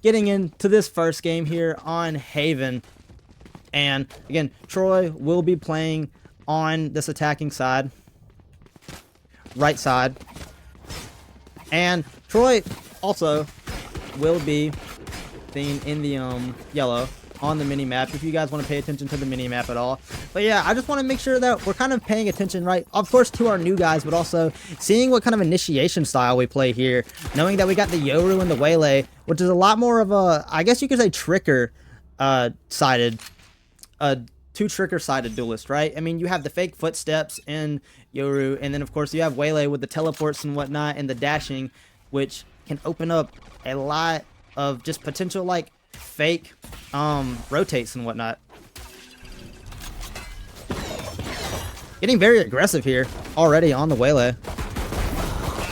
getting into this first game here on Haven. And again, Troy will be playing on this attacking side, right side. And Troy also will be seen in the yellow on the mini map, if you guys want to pay attention to the mini map at all. But yeah, I just want to make sure that we're kind of paying attention, right, of course, to our new guys, but also seeing what kind of initiation style we play here, knowing that we got the Yoru and the Waylay, which is a lot more of a, I guess you could say, tricker sided, two tricker sided duelist, right? I mean, you have the fake footsteps in Yoru, and then of course you have Waylay with the teleports and whatnot and the dashing, which can open up a lot of just potential like fake rotates and whatnot. Getting very aggressive here already on the Waylay.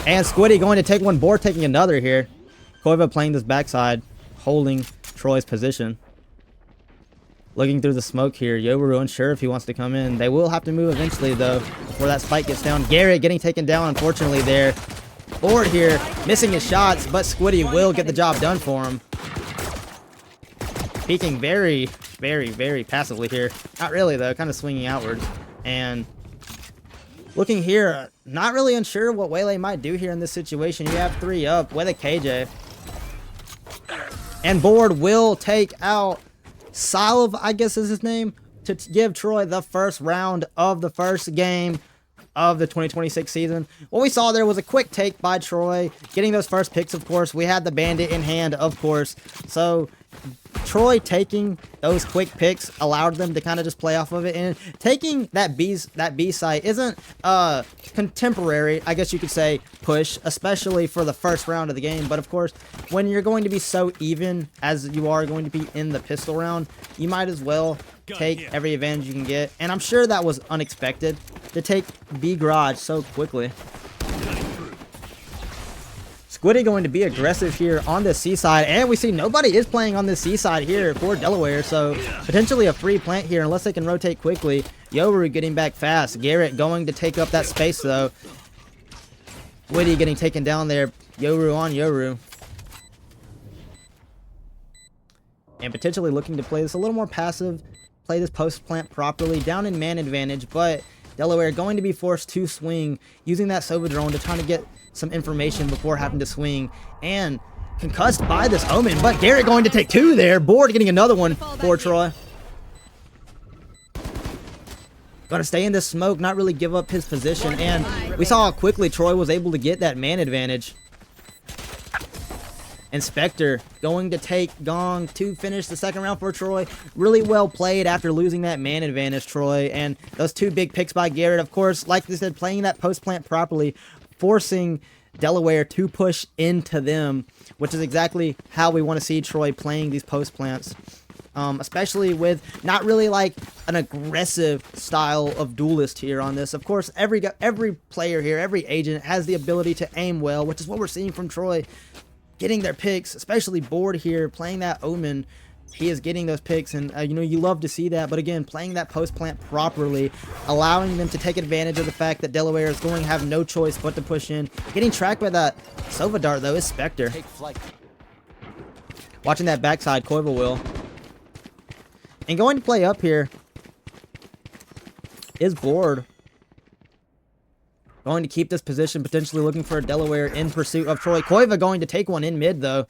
And Squiddy going to take one board, taking another here. Koiva playing this backside, holding Troy's position. Looking through the smoke here. Yoru unsure if he wants to come in. They will have to move eventually though before that spike gets down. Garrett getting taken down unfortunately there. Board here, missing his shots, but Squiddy will get the job done for him. Peeking very, very, very passively here. Not really though, kind of swinging outwards. And looking here, not really unsure what Waylay might do here in this situation. You have 3 up with a KJ. And board will take out Salve, I guess is his name, to give Troy the first round of the first game of the 2026 season. What we saw there was a quick take by Troy, getting those first picks, of course. We had the bandit in hand, of course. So Troy taking those quick picks allowed them to kind of just play off of it, and taking that B site isn't a contemporary, I guess you could say, push, especially for the first round of the game. But of course, when you're going to be so even as you are going to be in the pistol round, you might as well take every advantage you can get. And I'm sure that was unexpected to take B garage so quickly. Squiddy going to be aggressive here on the C side, and we see nobody is playing on the C side here for Delaware, so potentially a free plant here unless they can rotate quickly. Yoru getting back fast. Garrett going to take up that space though. Squiddy getting taken down there. Yoru on Yoru. And potentially looking to play this a little more passive, play this post plant properly, down in man advantage, but Delaware going to be forced to swing, using that Sova drone to try to get some information before having to swing, and concussed by this Omen, but Garrett going to take 2 there. Board getting another one for Troy. Gonna stay in this smoke, not really give up his position, and we saw how quickly Troy was able to get that man advantage. And Spectre going to take Gong to finish the second round for Troy. Really well played after losing that man advantage, Troy. And those 2 big picks by Garrett, of course, like they said, playing that post plant properly, forcing Delaware to push into them, which is exactly how we want to see Troy playing these post plants. Especially with not really like an aggressive style of duelist here on this. Of course, every player here, every agent has the ability to aim well, which is what we're seeing from Troy. Getting their picks, especially Board here, playing that Omen. He is getting those picks, and you know, you love to see that. But again, playing that post plant properly, allowing them to take advantage of the fact that Delaware is going to have no choice but to push in. Getting tracked by that Sova dart though is Spectre. Watching that backside, Koiva will. And going to play up here is Board. Going to keep this position, potentially looking for a Delaware in pursuit of Troy. Koiva going to take one in mid though.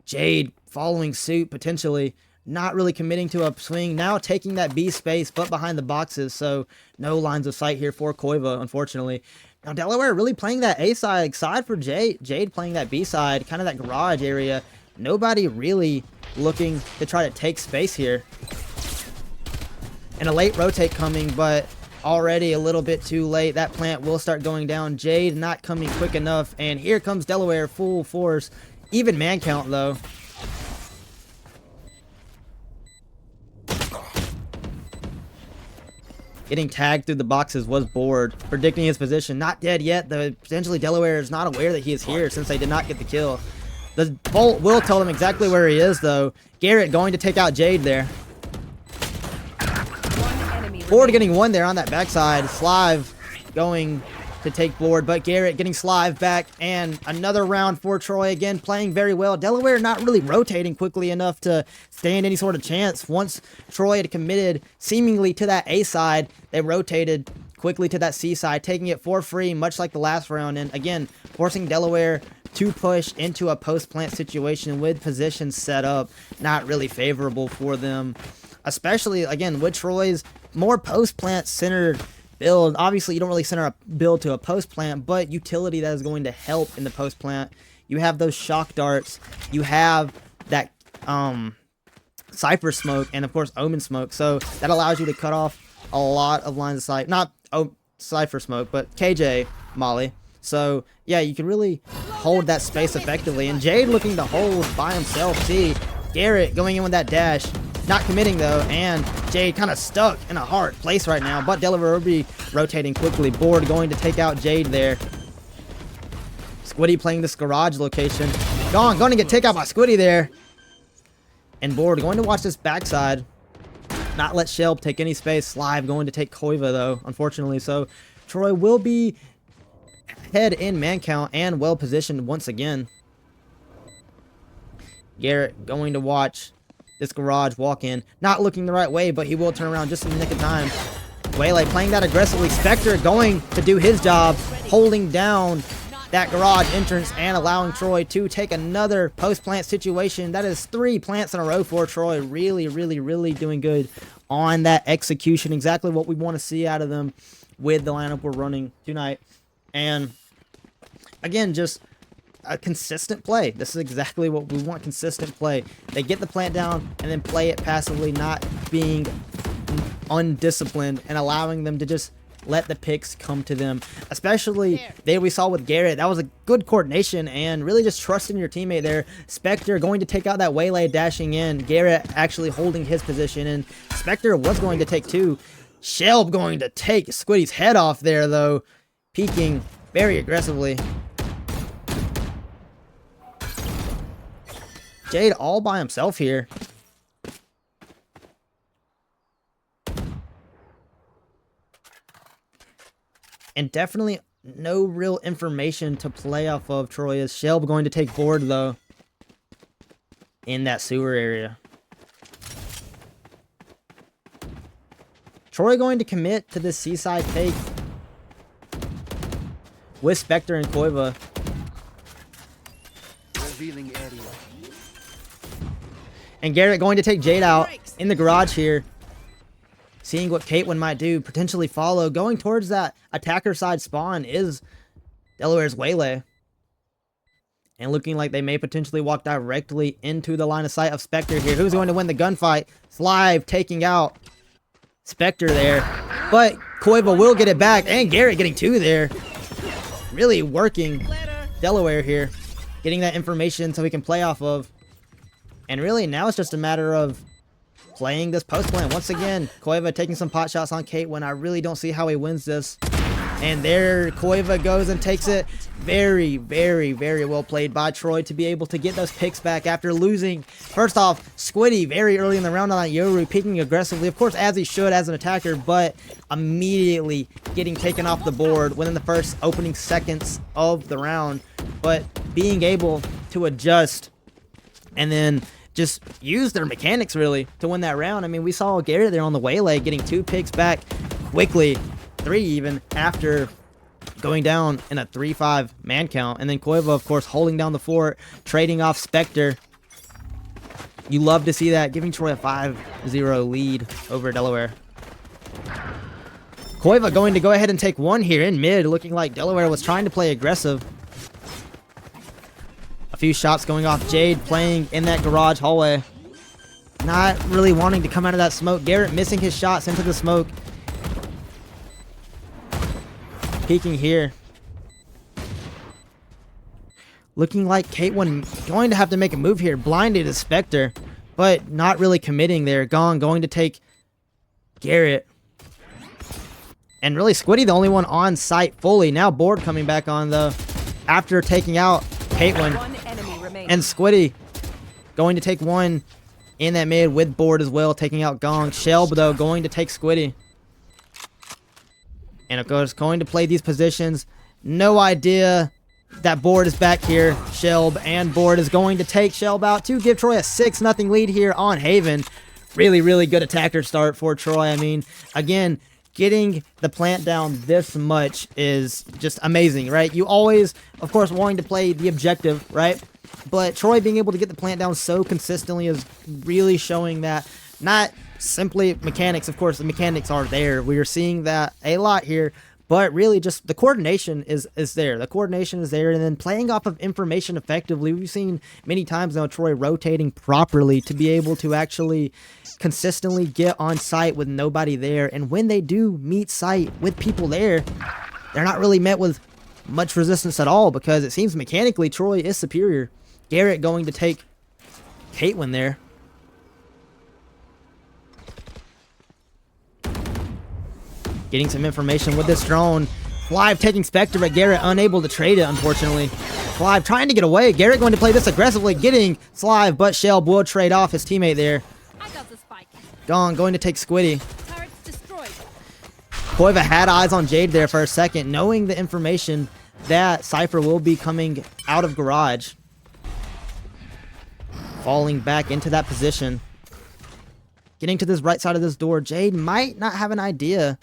Jade following suit, potentially not really committing to a swing. Now taking that B space, but behind the boxes, so no lines of sight here for Koiva, unfortunately. Now Delaware really playing that A side for Jade. Jade playing that B side, kind of that garage area. Nobody really looking to try to take space here. And a late rotate coming, but already a little bit too late. That plant will start going down. Jade not coming quick enough, and here comes Delaware full force. Even man count though. Getting tagged through the boxes was Board. Predicting his position. Not dead yet, though. Potentially Delaware is not aware that he is here since they did not get the kill. The bolt will tell them exactly where he is though. Garrett going to take out Jade there. Board getting one there on that backside. Slive going to take board, but Garrett getting Slive back, and another round for Troy, again playing very well. Delaware not really rotating quickly enough to stand any sort of chance. Once Troy had committed seemingly to that A side, they rotated quickly to that C side, taking it for free, much like the last round, and again forcing Delaware to push into a post-plant situation with positions set up not really favorable for them, especially again with Troy's more post-plant centered build. Obviously, you don't really center a build to a post plant, but utility that is going to help in the post plant. You have those shock darts. You have that Cypher smoke, and of course Omen smoke. So that allows you to cut off a lot of lines of sight. Not Cypher smoke, but KJ Molly. So yeah, you can really hold that space effectively. And Jade looking to hold by himself. See Garrett going in with that dash. Not committing though, and Jade kind of stuck in a hard place right now, but Delaware will be rotating quickly. Board going to take out Jade there. Squiddy playing this garage location. Going to get taken out by Squiddy there. And Board going to watch this backside. Not let Shelb take any space. Slive going to take Koiva though, unfortunately. So Troy will be ahead in man count and well positioned once again. Garrett going to watch this garage walk in, not looking the right way, but he will turn around just in the nick of time. Waylay playing that aggressively. Spectre going to do his job, holding down that garage entrance and allowing Troy to take another post-plant situation. That is 3 plants in a row for Troy. Really, really, really doing good on that execution. Exactly what we want to see out of them with the lineup we're running tonight. And again, just a consistent play. This is exactly what we want, consistent play. They get the plant down and then play it passively, not being undisciplined and allowing them to just let the picks come to them. Especially there we saw with Garrett. That was a good coordination and really just trusting your teammate there. Spectre going to take out that Waylay, dashing in. Garrett actually holding his position, and Spectre was going to take 2. Shelb going to take Squiddy's head off there though, peeking very aggressively. Jade all by himself here. And definitely no real information to play off of Troy. Is Shelb going to take board though in that sewer area. Troy going to commit to this seaside take with Spectre and Koiva. Revealing area. And Garrett going to take Jade out in the garage here. Seeing what Caitlyn might do, potentially follow. Going towards that attacker side spawn is Delaware's Waylay. And looking like they may potentially walk directly into the line of sight of Spectre here. Who's going to win the gunfight? Slive taking out Spectre there. But Koiva will get it back. And Garrett getting 2 there. Really working Delaware here. Getting that information so he can play off of. And really, now it's just a matter of playing this post plan. Once again, Koiva taking some pot shots on Kate when I really don't see how he wins this. And there Koiva goes and takes it. Very, very, very well played by Troy to be able to get those picks back after losing. First off, Squiddy very early in the round on that Yoru, peeking aggressively, of course, as he should as an attacker, but immediately getting taken off the board within the first opening seconds of the round. But being able to adjust and then just use their mechanics really to win that round. I mean, we saw Garrett there on the Waylay getting 2 picks back quickly, 3 even, after going down in a 3-5 man count. And then Koiva, of course, holding down the fort, trading off Spectre. You love to see that, giving Troy a 5-0 lead over Delaware. Koiva going to go ahead and take 1 here in mid, looking like Delaware was trying to play aggressive. Few shots going off. Jade playing in that garage hallway, not really wanting to come out of that smoke. Garrett missing his shots into the smoke, peeking here. Looking like Caitlyn going to have to make a move here. Blinded is Spectre, but not really committing there. Going to take Garrett, and really Squiddy the only one on site fully. Now Board coming back on though after taking out Caitlyn. And Squiddy going to take 1 in that mid with Board as well, taking out Gong. Shelb, though, going to take Squiddy. And of course, going to play these positions. No idea that Board is back here. Shelb and Board is going to take Shelb out to give Troy a 6-0 lead here on Haven. Really, really good attacker start for Troy. I mean, again, getting the plant down this much is just amazing, right? You always, of course, wanting to play the objective, right? But Troy being able to get the plant down so consistently is really showing that not simply mechanics. Of course, the mechanics are there. We are seeing that a lot here. But really, just the coordination is there. The coordination is there, and then playing off of information effectively. We've seen many times now Troy rotating properly to be able to actually consistently get on site with nobody there. And when they do meet site with people there, they're not really met with much resistance at all, because it seems mechanically Troy is superior. Garrett going to take Caitlyn there. Getting some information with this drone. Flive taking Spectre, but Garrett unable to trade it, unfortunately. Flive trying to get away. Garrett going to play this aggressively, getting Slive, but Shelb will trade off his teammate there. I got the spike. Gone, going to take Squiddy. Turret's destroyed. Koiva had eyes on Jade there for a second, knowing the information that Cypher will be coming out of garage. Falling back into that position. Getting to this right side of this door. Jade might not have an idea.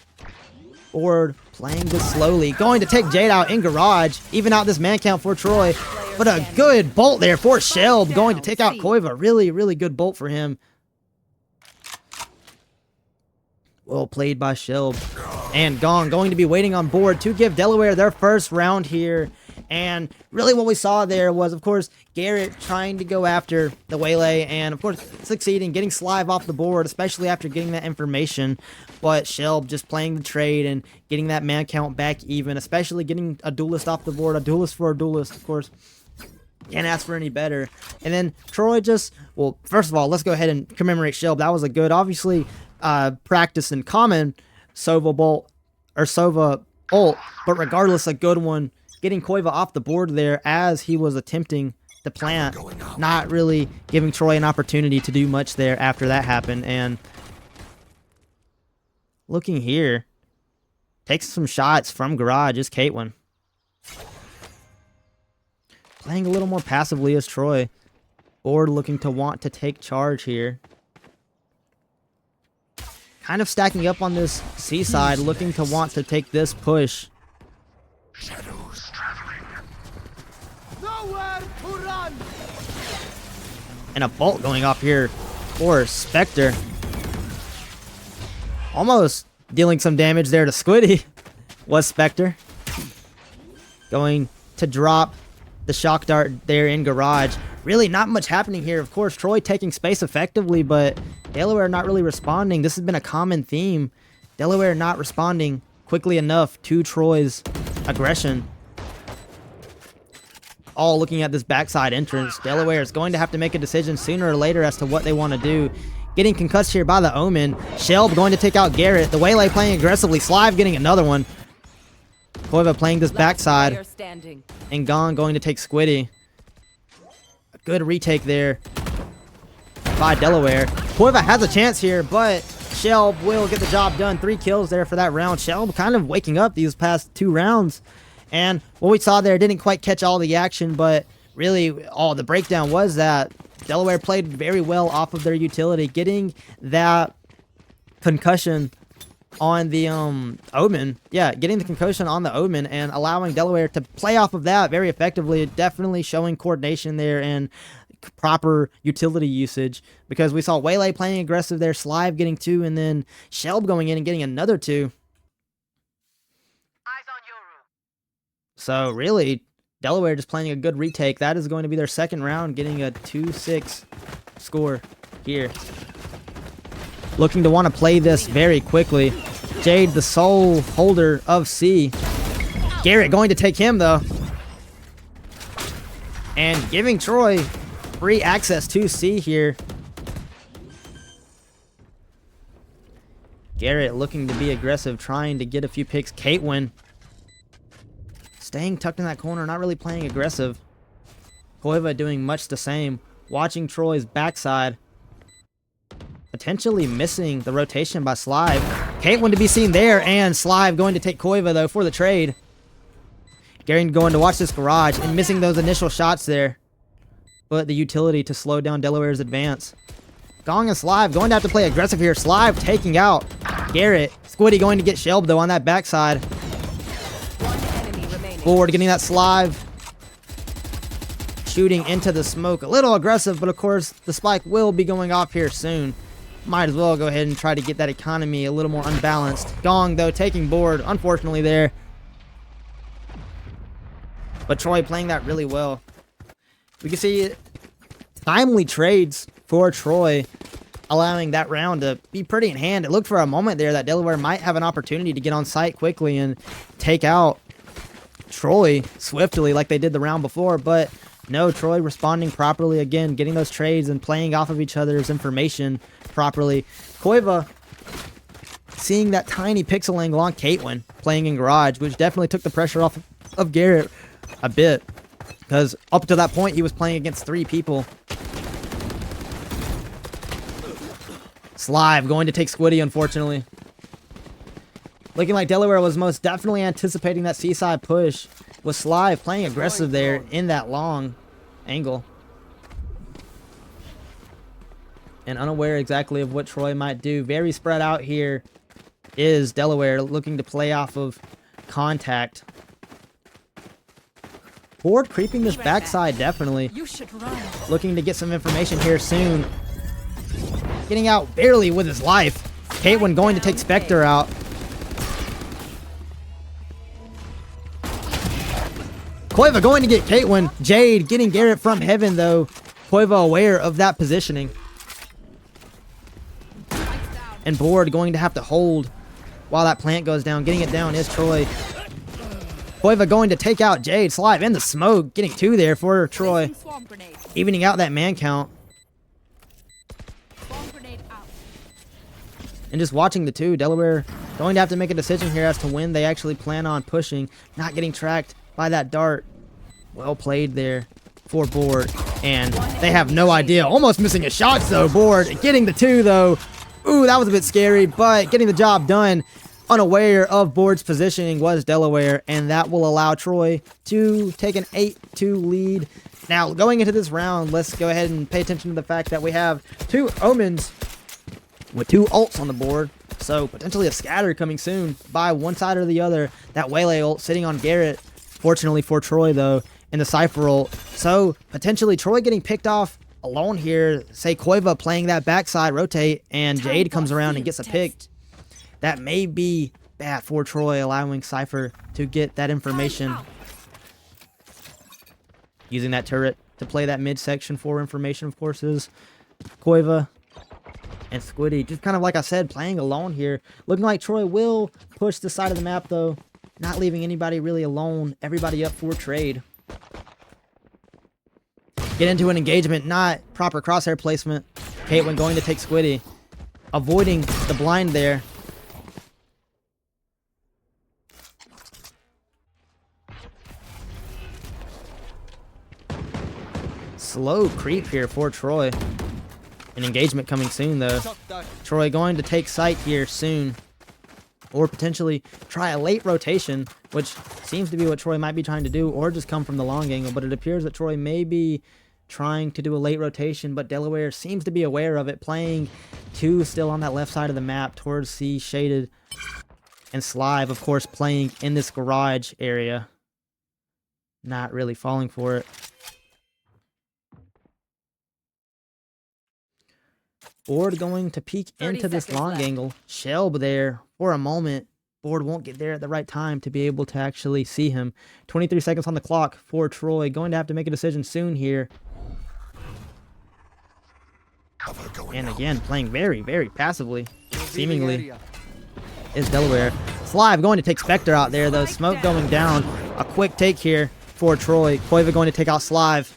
Or playing this slowly. Going to take Jade out in garage. Even out this man count for Troy. But a good bolt there for Shelb. Going to take out Koiva. Really, really good bolt for him. Well played by Shelb. And Gone going to be waiting on Board to give Delaware their first round here. And really what we saw there was, of course, Garrett trying to go after the Waylay and, of course, succeeding, getting Slive off the board, especially after getting that information. But Shelb just playing the trade and getting that man count back even, especially getting a duelist off the board, a duelist for a duelist, of course. Can't ask for any better. And then Troy just, well, first of all, let's go ahead and commemorate Shelb. That was a good, obviously, practice in common Sova bolt, or Sova ult, but regardless, a good one. Getting Koiva off the board there as he was attempting the plant, not really giving Troy an opportunity to do much there after that happened. And looking here, takes some shots from garage is Caitlyn. Playing a little more passively as Troy. Board looking to want to take charge here. Kind of stacking up on this C side, looking to want to take this push. Shadows traveling. Nowhere to run. And a bolt going off here for Spectre. Almost dealing some damage there to Squiddy was Spectre. Going to drop the shock dart there in garage. Really not much happening here. Of course, Troy taking space effectively, but Delaware not really responding. This has been a common theme. Delaware not responding quickly enough to Troy's aggression. All looking at this backside entrance. Delaware is going to have to make a decision sooner or later as to what they want to do. Getting concussed here by the Omen. Shelb going to take out Garrett. The Waylay playing aggressively. Slive getting another one. Koiva playing this backside. And Gone going to take Squiddy. A good retake there by Delaware. Koiva has a chance here, but Shelb will get the job done. 3 kills there for that round. Shelb kind of waking up these past 2 rounds. And what we saw there didn't quite catch all the action, but really all the breakdown was that Delaware played very well off of their utility, getting that concussion on the Omen. Yeah, getting the concussion on the Omen and allowing Delaware to play off of that very effectively. Definitely showing coordination there and proper utility usage, because we saw Waylay playing aggressive there, Slive getting 2, and then Shelb going in and getting another 2. So really, Delaware just playing a good retake. That is going to be their second round, getting a 2-6 score here. Looking to want to play this very quickly. Jade, the sole holder of C. Garrett going to take him, though. And giving Troy free access to C here. Garrett looking to be aggressive, trying to get a few picks. Caitlyn staying tucked in that corner, not really playing aggressive. Koiva doing much the same. Watching Troy's backside. Potentially missing the rotation by Slive. Caitlyn to be seen there, and Slive going to take Koiva, though, for the trade. Garen going to watch this garage and missing those initial shots there. But the utility to slow down Delaware's advance. Gong and Slive going to have to play aggressive here. Slive taking out Garrett. Squiddy going to get shelved, though, on that backside. Forward getting that Slive. Shooting into the smoke. A little aggressive, but of course, the spike will be going off here soon. Might as well go ahead and try to get that economy a little more unbalanced. Gong, though, taking board, unfortunately, there. But Troy playing that really well. We can see timely trades for Troy, allowing that round to be pretty in hand. It looked for a moment there that Delaware might have an opportunity to get on site quickly and take out Troy swiftly like they did the round before, but no, Troy responding properly again, getting those trades and playing off of each other's information properly. Koiva seeing that tiny pixel angle on Caitlyn playing in garage, which definitely took the pressure off of Garrett a bit, because up to that point he was playing against 3 people. Slive going to take Squiddy, unfortunately. Looking like Delaware was most definitely anticipating that seaside push, with Slive playing aggressive there in that long angle. And unaware exactly of what Troy might do. Very spread out here is Delaware, looking to play off of contact. Board creeping this backside, definitely. You should run. Looking to get some information here soon. Getting out barely with his life. Caitlyn going to take Spectre out. Koiva going to get Caitlyn. Jade getting Garrett from heaven, though. Koiva aware of that positioning. And Board going to have to hold while that plant goes down. Getting it down is Troy. Koiva going to take out Jade. Slive in the smoke. Getting 2 there for Troy. Evening out that man count. And just watching the 2, Delaware going to have to make a decision here as to when they actually plan on pushing. Not getting tracked by that dart. Well played there for Board. And they have no idea. Almost missing his shots, though. Board getting the 2, though. Ooh, that was a bit scary, but getting the job done. Unaware of Board's positioning was Delaware, and that will allow Troy to take an 8-2 lead. Now, going into this round, let's go ahead and pay attention to the fact that we have 2 Omens with 2 ults on the board. So, potentially a scatter coming soon by one side or the other. That Waylay ult sitting on Garrett. Fortunately for Troy, though, in the Cypher ult. So, potentially Troy getting picked off alone here. Say Koiva playing that backside rotate, and Jade comes around and gets a pick. That may be bad for Troy, allowing Cypher to get that information. Using that turret to play that midsection for information, of course, is Koiva. And Squiddy, just kind of like I said, playing alone here. Looking like Troy will push the side of the map, though. Not leaving anybody really alone. Everybody up for trade. Get into an engagement, not proper crosshair placement. Caitlyn going to take Squiddy. Avoiding the blind there. Slow creep here for Troy. An engagement coming soon, though. Troy going to take sight here soon. Or potentially try a late rotation, which seems to be what Troy might be trying to do, or just come from the long angle. But it appears that Troy may be trying to do a late rotation, but Delaware seems to be aware of it, playing 2 still on that left side of the map towards C shaded. And Slive, of course, playing in this garage area. Not really falling for it. Board going to peek into this long angle. Shelb there for a moment. Board won't get there at the right time to be able to actually see him. 23 seconds on the clock for Troy. Going to have to make a decision soon here. And again, playing very, very passively, seemingly, is Delaware. Slive going to take Spectre out there, though. Smoke going down. A quick take here for Troy. Koiva going to take out Slive.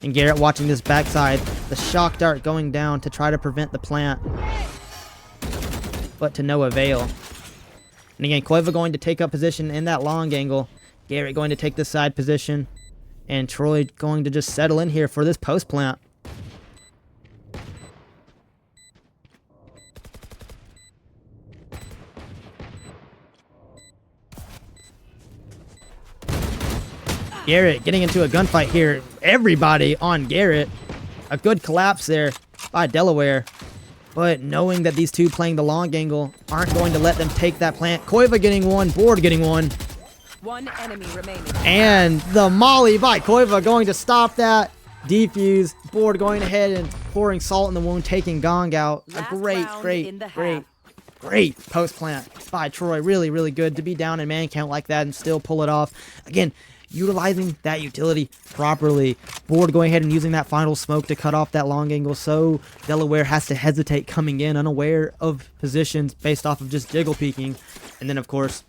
And Garrett watching this backside. The shock dart going down to try to prevent the plant. But to no avail. And again, Koiva going to take up position in that long angle. Garrett going to take the side position. And Troy going to just settle in here for this post plant. Garrett getting into a gunfight here. Everybody on Garrett. A good collapse there by Delaware. But knowing that these two playing the long angle aren't going to let them take that plant. Koiva getting one, Board getting one. One enemy remaining. And the molly by Koiva going to stop that. Defuse. Board going ahead and pouring salt in the wound, taking Gong out. Last A great post plant by Troy. Really, really good to be down in man count like that and still pull it off. Again, utilizing that utility properly. Board going ahead and using that final smoke to cut off that long angle, so Delaware has to hesitate coming in unaware of positions based off of just jiggle peeking. And then, of course,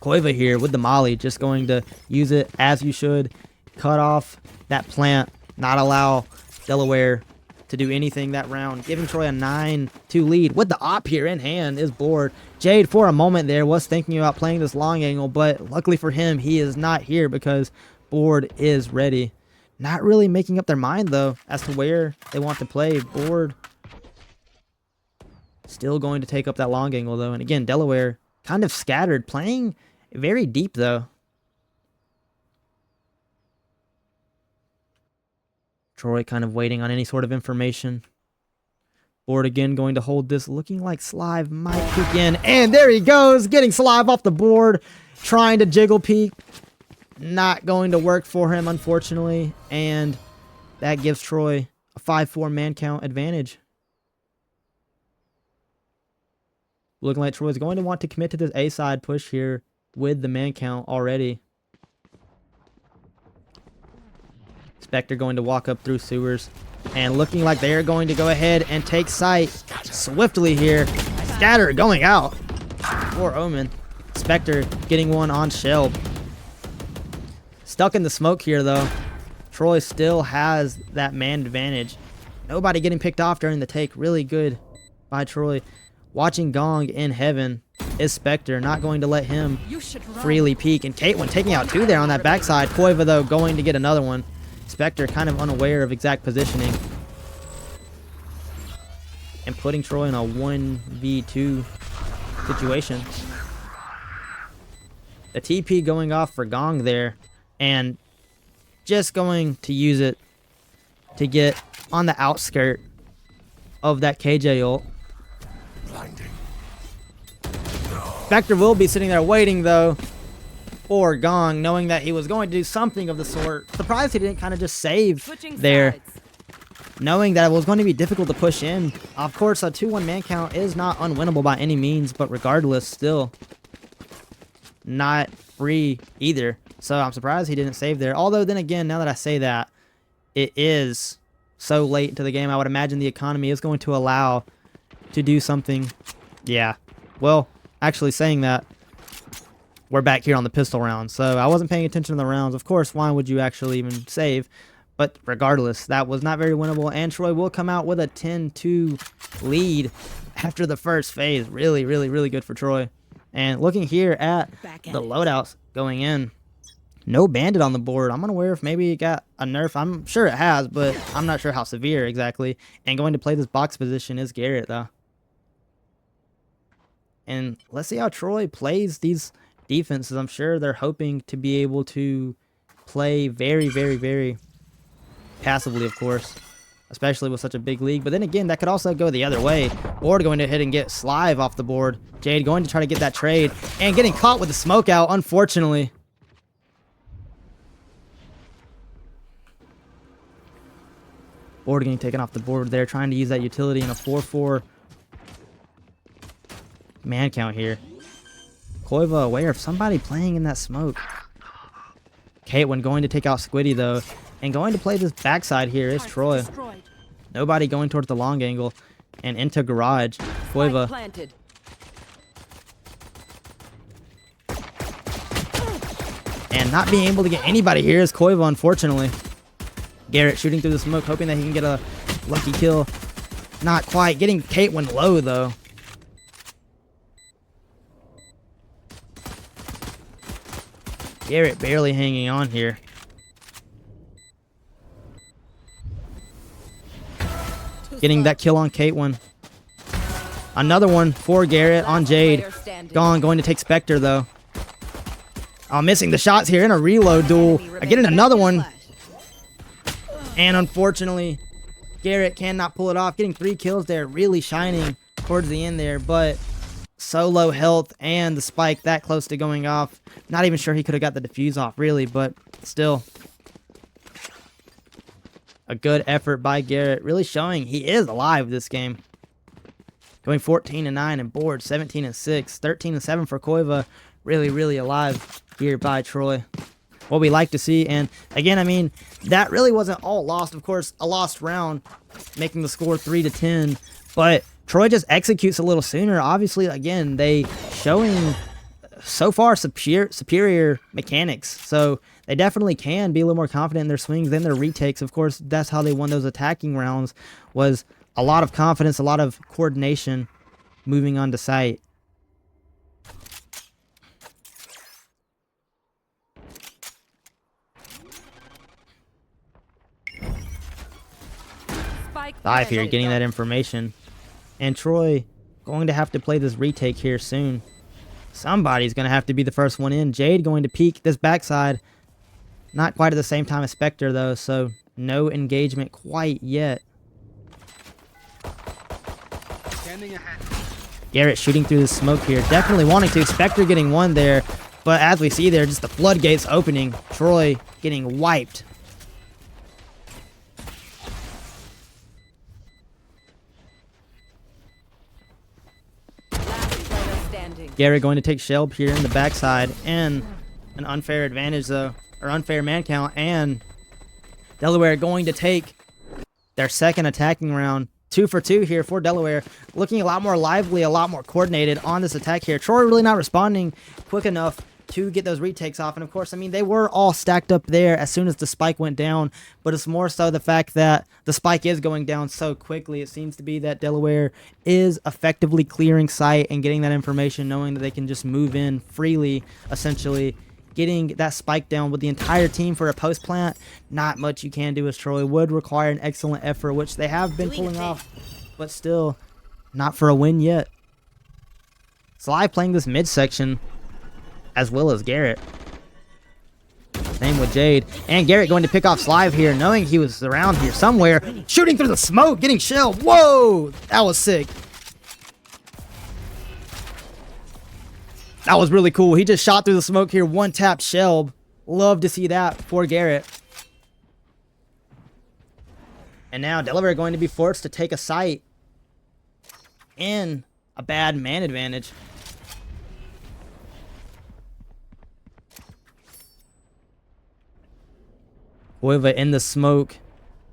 Koiva here with the molly, just going to use it as you should. Cut off that plant, not allow Delaware to do anything that round, giving Troy a 9-2 lead. With the op here in hand is Board. Jade, for a moment there, was thinking about playing this long angle, but luckily for him, he is not here because Board is ready. Not really making up their mind, though, as to where they want to play. Board still going to take up that long angle, though. And again, Delaware kind of scattered, playing very deep, though. Troy kind of waiting on any sort of information. Board again going to hold this, looking like Slive might peek in. And there he goes, getting Slive off the board, trying to jiggle peek. Not going to work for him, unfortunately. And that gives Troy a 5-4 man count advantage. Looking like Troy's going to want to commit to this A side push here with the man count already. Spectre going to walk up through sewers. And looking like they're going to go ahead and take sight swiftly here. Scatter going out. Poor Omen. Spectre getting one on Shell. Stuck in the smoke here, though. Troy still has that man advantage. Nobody getting picked off during the take. Really good by Troy. Watching Gong in heaven is Spectre. Not going to let him freely peek. And Caitlyn taking out two there on that backside. Koiva, though, going to get another one. Spectre kind of unaware of exact positioning. And putting Troy in a 1v2 situation. The TP going off for Gong there. And just going to use it to get on the outskirt of that KJ ult. Spectre will be sitting there waiting, though, for Gong, knowing that he was going to do something of the sort. Surprised he didn't kind of just save there, knowing that it was going to be difficult to push in. Of course, a 2-1 man count is not unwinnable by any means, but regardless, still not free either. So I'm surprised he didn't save there. Although, then again, now that I say that, it is so late into the game, I would imagine the economy is going to allow to do something. Yeah, well, actually saying that, we're back here on the pistol round, so I wasn't paying attention to the rounds. Of course, why would you actually even save? But regardless, that was not very winnable, and Troy will come out with a 10-2 lead after the first phase. Really, really, really good for Troy. And looking here at the loadouts going in, no bandit on the board. I'm unaware if maybe it got a nerf. I'm sure it has, but I'm not sure how severe exactly. And going to play this box position is Garrett, though. And let's see how Troy plays these defenses. I'm sure they're hoping to be able to play very, very, very passively, of course, especially with such a big league. But then again, that could also go the other way. Board going to hit and get Slive off the board. Jade going to try to get that trade and getting caught with the smoke out, unfortunately. Board getting taken off the board there, trying to use that utility in a 4-4 man count here. Koiva aware of somebody playing in that smoke. Caitlyn going to take out Squiddy, though. And going to play this backside here is Troy. Nobody going towards the long angle. And into garage. Koiva. And not being able to get anybody here is Koiva, unfortunately. Garrett shooting through the smoke, hoping that he can get a lucky kill. Not quite. Getting Caitlyn low, though. Garrett barely hanging on here. Getting that kill on Caitlyn. Another one for Garrett on Jade. Gone, going to take Spectre, though. Oh, missing the shots here in a reload duel. Getting another one. And unfortunately, Garrett cannot pull it off. Getting 3 kills there, really shining towards the end there, but so low health and the spike that close to going off. Not even sure he could have got the defuse off, really, but still. A good effort by Garrett, really showing he is alive this game. Going 14-9 and board, 17-6, 13-7 for Koiva. Really, really alive here by Troy. What we like to see, and again, I mean, that really wasn't all lost. Of course, a lost round, making the score 3-10, but Troy just executes a little sooner. Obviously, again, they showing so far superior mechanics, so they definitely can be a little more confident in their swings than their retakes. Of course, that's how they won those attacking rounds, was a lot of confidence, a lot of coordination moving on to site. Dive here, getting that information. And Troy going to have to play this retake here soon. Somebody's going to have to be the first one in. Jade going to peek this backside. Not quite at the same time as Spectre, though, so no engagement quite yet. Garrett shooting through the smoke here. Definitely wanting to. Spectre getting one there. But as we see there, just the floodgates opening. Troy getting wiped. Garrett going to take Shelb here in the backside, and an unfair advantage though, or unfair man count, and Delaware going to take their second attacking round. 2 for 2 here for Delaware, looking a lot more lively, a lot more coordinated on this attack here. Troy really not responding quick enough to get those retakes off, and of course, I mean, they were all stacked up there as soon as the spike went down, but it's more so the fact that the spike is going down so quickly. It seems to be that Delaware is effectively clearing sight and getting that information, knowing that they can just move in freely, essentially. Getting that spike down with the entire team for a post plant, not much you can do as Troy. Would require an excellent effort, which they have been pulling off, but still not for a win yet. Sly playing this midsection as well as Garrett. Same with Jade. And Garrett going to pick off Slive here, knowing he was around here somewhere. Shooting through the smoke, getting shelled. Whoa! That was sick. That was really cool. He just shot through the smoke here. One tap Shelb. Love to see that for Garrett. And now Delaware going to be forced to take a site in a bad man advantage. Koiva in the smoke.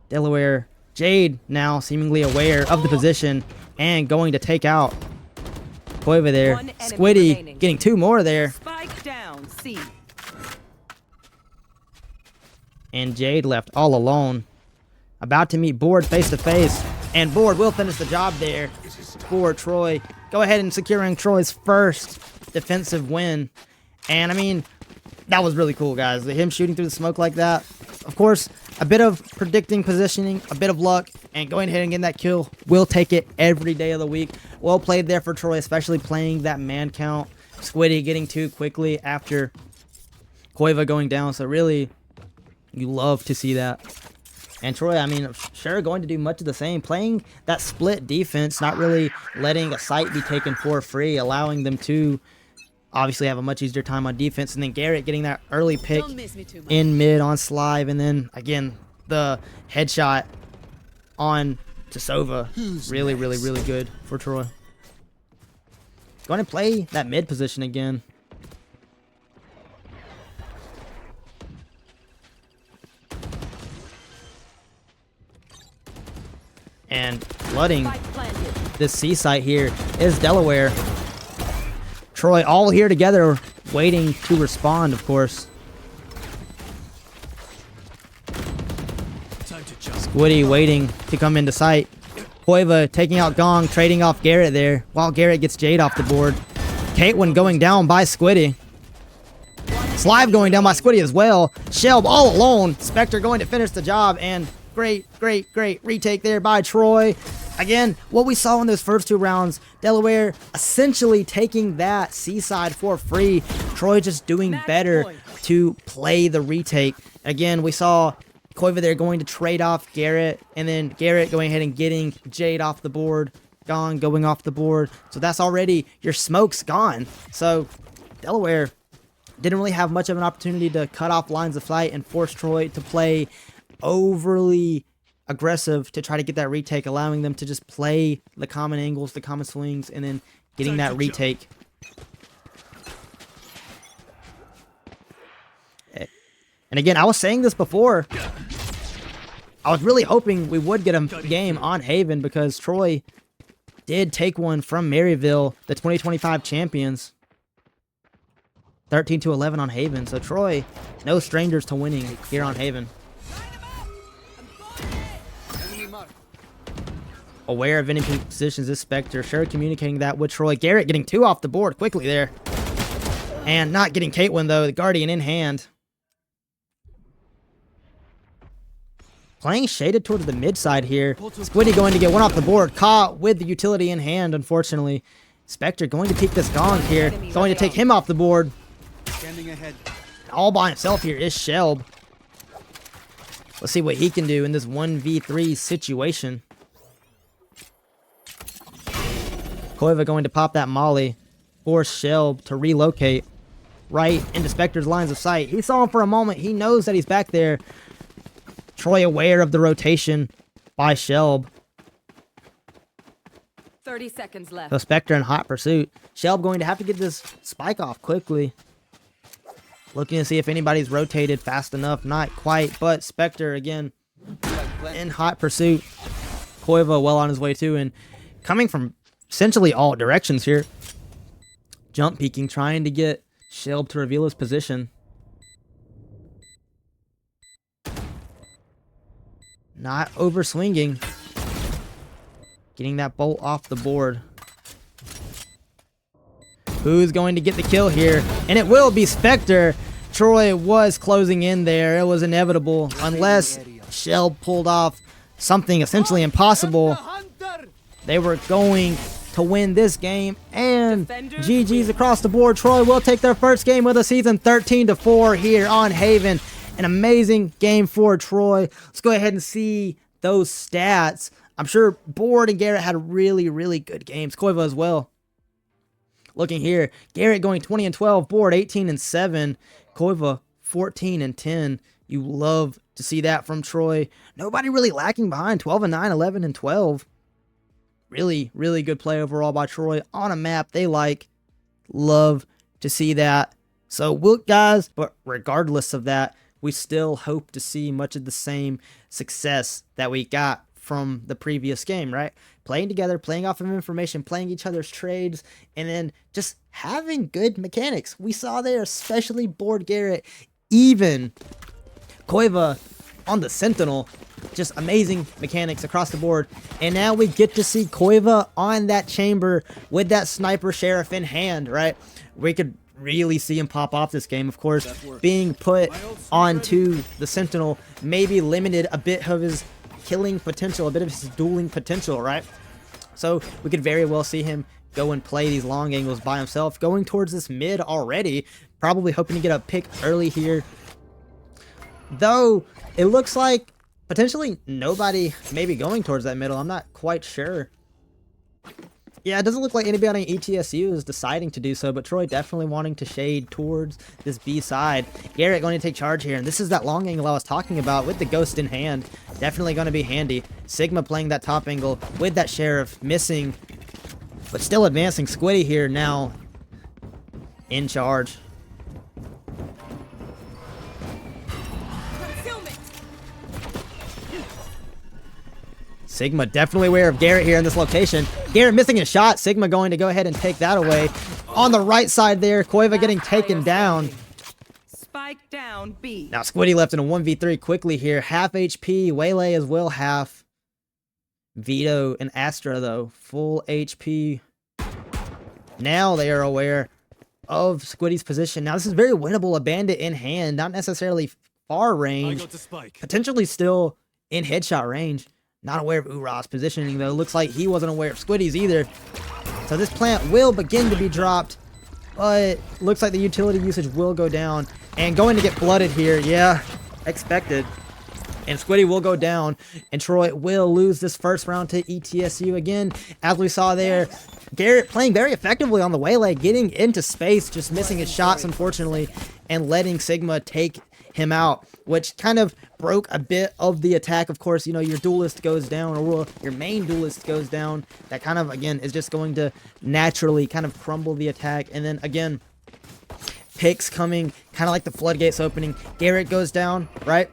Delaware. Jade now seemingly aware of the position and going to take out Koiva there. Squiddy getting 2 more there. Spike down, C. And Jade left all alone. About to meet Board face to face. And Board will finish the job there for Troy. Go ahead and securing Troy's first defensive win. And I mean, that was really cool, guys. Him shooting through the smoke like that. Of course, a bit of predicting positioning, a bit of luck, and going ahead and getting that kill. We'll take it every day of the week. Well played there for Troy, especially playing that man count. Squiddy getting 2 quickly after Koiva going down. So really, you love to see that. And Troy, I mean, sure, going to do much of the same. Playing that split defense, not really letting a site be taken for free, allowing them to obviously have a much easier time on defense. And then Garrett getting that early pick in mid on Slive. And then, again, the headshot on Tasova. Really, really, really good for Troy. Going to play that mid position again. And flooding this C site here is Delaware. Troy all here together, waiting to respond, of course. Squiddy waiting to come into sight. Koiva taking out Gong, trading off Garrett there, while Garrett gets Jade off the board. Caitlyn going down by Squiddy. Slive going down by Squiddy as well. Shelb all alone. Spectre going to finish the job, and great retake there by Troy. Again, what we saw in those first 2 rounds, Delaware essentially taking that C-side for free. Troy just doing better to play the retake. Again, we saw Koiva there going to trade off Garrett, and then Garrett going ahead and getting Jade off the board. Gone, going off the board. So that's already, your smoke's gone. So Delaware didn't really have much of an opportunity to cut off lines of sight and force Troy to play overly aggressive to try to get that retake, allowing them to just play the common angles, the common swings, and then getting that retake. And again, I was saying this before. I was really hoping we would get a game on Haven because Troy did take one from Maryville, the 2025 champions. 13-11 on Haven. So Troy, no strangers to winning here on Haven. Aware of any positions, this Spectre. Sure, communicating that with Troy. Garrett getting 2 off the board quickly there. And not getting Caitlyn, though. The Guardian in hand. Playing shaded towards the mid side here. Squiddy going to get 1 off the board. Caught with the utility in hand, unfortunately. Spectre going to peek this gong here. Going to take him off the board. All by himself here is Shelb. Let's see what he can do in this 1v3 situation. Koiva going to pop that molly. Force Shelb to relocate right into Spectre's lines of sight. He saw him for a moment. He knows that he's back there. Troy aware of the rotation by Shelb. 30 seconds left. So Spectre in hot pursuit. Shelb going to have to get this spike off quickly. Looking to see if anybody's rotated fast enough. Not quite, but Spectre again in hot pursuit. Koiva well on his way too, and coming from essentially all directions here. Jump peeking, trying to get Shelb to reveal his position. Not over swinging. Getting that bolt off the board. Who's going to get the kill here? And it will be Spectre. Troy was closing in there. It was inevitable. Unless Shelb pulled off something essentially impossible, they were going to win this game. And GG's across the board. Troy will take their first game of the season, 13-4 here on Haven. An amazing game for Troy. Let's go ahead and see those stats. I'm sure Board and Garrett had really, really good games. Koiva as well. Looking here, Garrett going 20-12, Board 18-7, Koiva 14-10. You love to see that from Troy. Nobody really lacking behind. 12-9, 11-12. Really, really good play overall by Troy on a map they like. Love to see that. So, guys, but regardless of that, we still hope to see much of the same success that we got from the previous game, right? Playing together, playing off of information, playing each other's trades, and then just having good mechanics. We saw there, especially Board Garrett, even Koiva on the Sentinel, just amazing mechanics across the board. And now we get to see Koiva on that chamber with that sniper sheriff in hand, right? We could really see him pop off this game. Of course, being put onto the Sentinel maybe limited a bit of his killing potential, a bit of his dueling potential, right? So we could very well see him go and play these long angles by himself, going towards this mid already, probably hoping to get a pick early here. Though it looks like potentially nobody maybe going towards that middle. I'm not quite sure. Yeah, it doesn't look like anybody on ETSU is deciding to do so, but Troy definitely wanting to shade towards this B side. Garrett going to take charge here, and this is that long angle I was talking about with the ghost in hand. Definitely going to be handy. Sigma playing that top angle with that sheriff, missing, but still advancing. Squiddy here now in charge. Sigma definitely aware of Garrett here in this location. Garrett missing a shot. Sigma going to go ahead and take that away. On the right side there, Koiva getting taken down. Spike down B. Now Squiddy left in a 1v3 quickly here. Half HP. Waylay as well, half. Vito and Astra, though, full HP. Now they are aware of Squiddy's position. Now this is very winnable. A bandit in hand. Not necessarily far range. Potentially still in headshot range. Not aware of Ura's positioning, though. Looks like he wasn't aware of Squiddy's either. So this plant will begin to be dropped, but looks like the utility usage will go down. And going to get flooded here, yeah, expected. And Squiddy will go down, and Troy will lose this first round to ETSU again. As we saw there, Garrett playing very effectively on the waylay, getting into space, just missing his shots, unfortunately, and letting Sigma take him out, which kind of broke a bit of the attack. Of course, you know, your duelist goes down, or your main duelist goes down. That kind of, again, is just going to naturally kind of crumble the attack. And then, again, picks coming, kind of like the floodgates opening. Garrett goes down, right?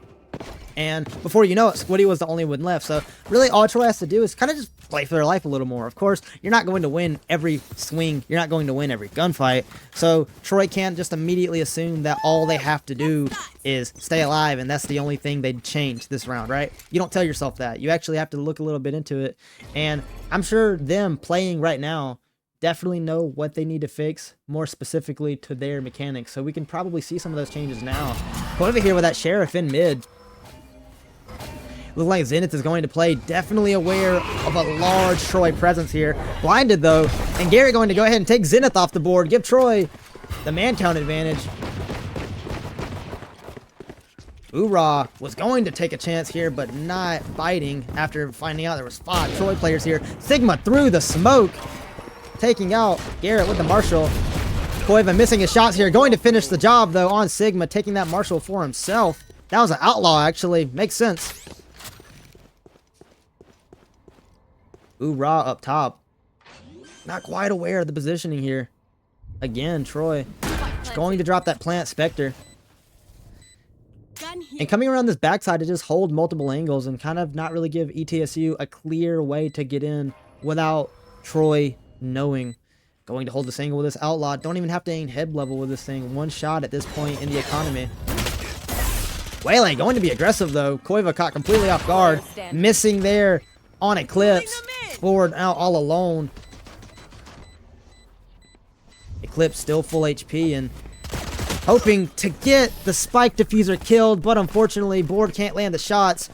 And before you know it, Squiddy was the only one left. So really all Troy has to do is kind of just play for their life a little more. Of course, you're not going to win every swing. You're not going to win every gunfight. So Troy can't just immediately assume that all they have to do is stay alive, and that's the only thing they'd change this round, right? You don't tell yourself that. You actually have to look a little bit into it. And I'm sure them playing right now definitely know what they need to fix more specifically to their mechanics. So we can probably see some of those changes now. Over here with that Sheriff in mid. Looks like Zenith is going to play, definitely aware of a large Troy presence here. Blinded though, and Garrett going to go ahead and take Zenith off the board, give Troy the man count advantage. Ura was going to take a chance here, but not biting after finding out there was 5 Troy players here. Sigma through the smoke, taking out Garrett with the Marshall. Koiva missing his shots here, going to finish the job though on Sigma, taking that Marshall for himself. That was an outlaw, actually. Makes sense. Ura up top. Not quite aware of the positioning here. Again, Troy going to drop that plant Spectre. And coming around this backside to just hold multiple angles and kind of not really give ETSU a clear way to get in without Troy knowing. Going to hold this angle with this outlaw. Don't even have to aim head level with this thing. One shot at this point in the economy. Waylay going to be aggressive though. Koiva caught completely off guard. Missing there on Eclipse. Forward out all alone. Eclipse still full HP and hoping to get the spike diffuser killed, but unfortunately Board can't land the shots.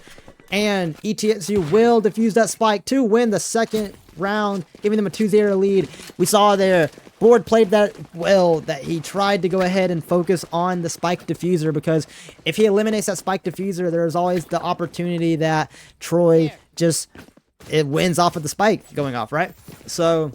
And ETSU will defuse that spike to win the second round, giving them a 2-0 lead. We saw there, Board played that well, that he tried to go ahead and focus on the spike diffuser, because if he eliminates that spike diffuser, there's always the opportunity that Troy just, it wins off of the spike going off, right? So,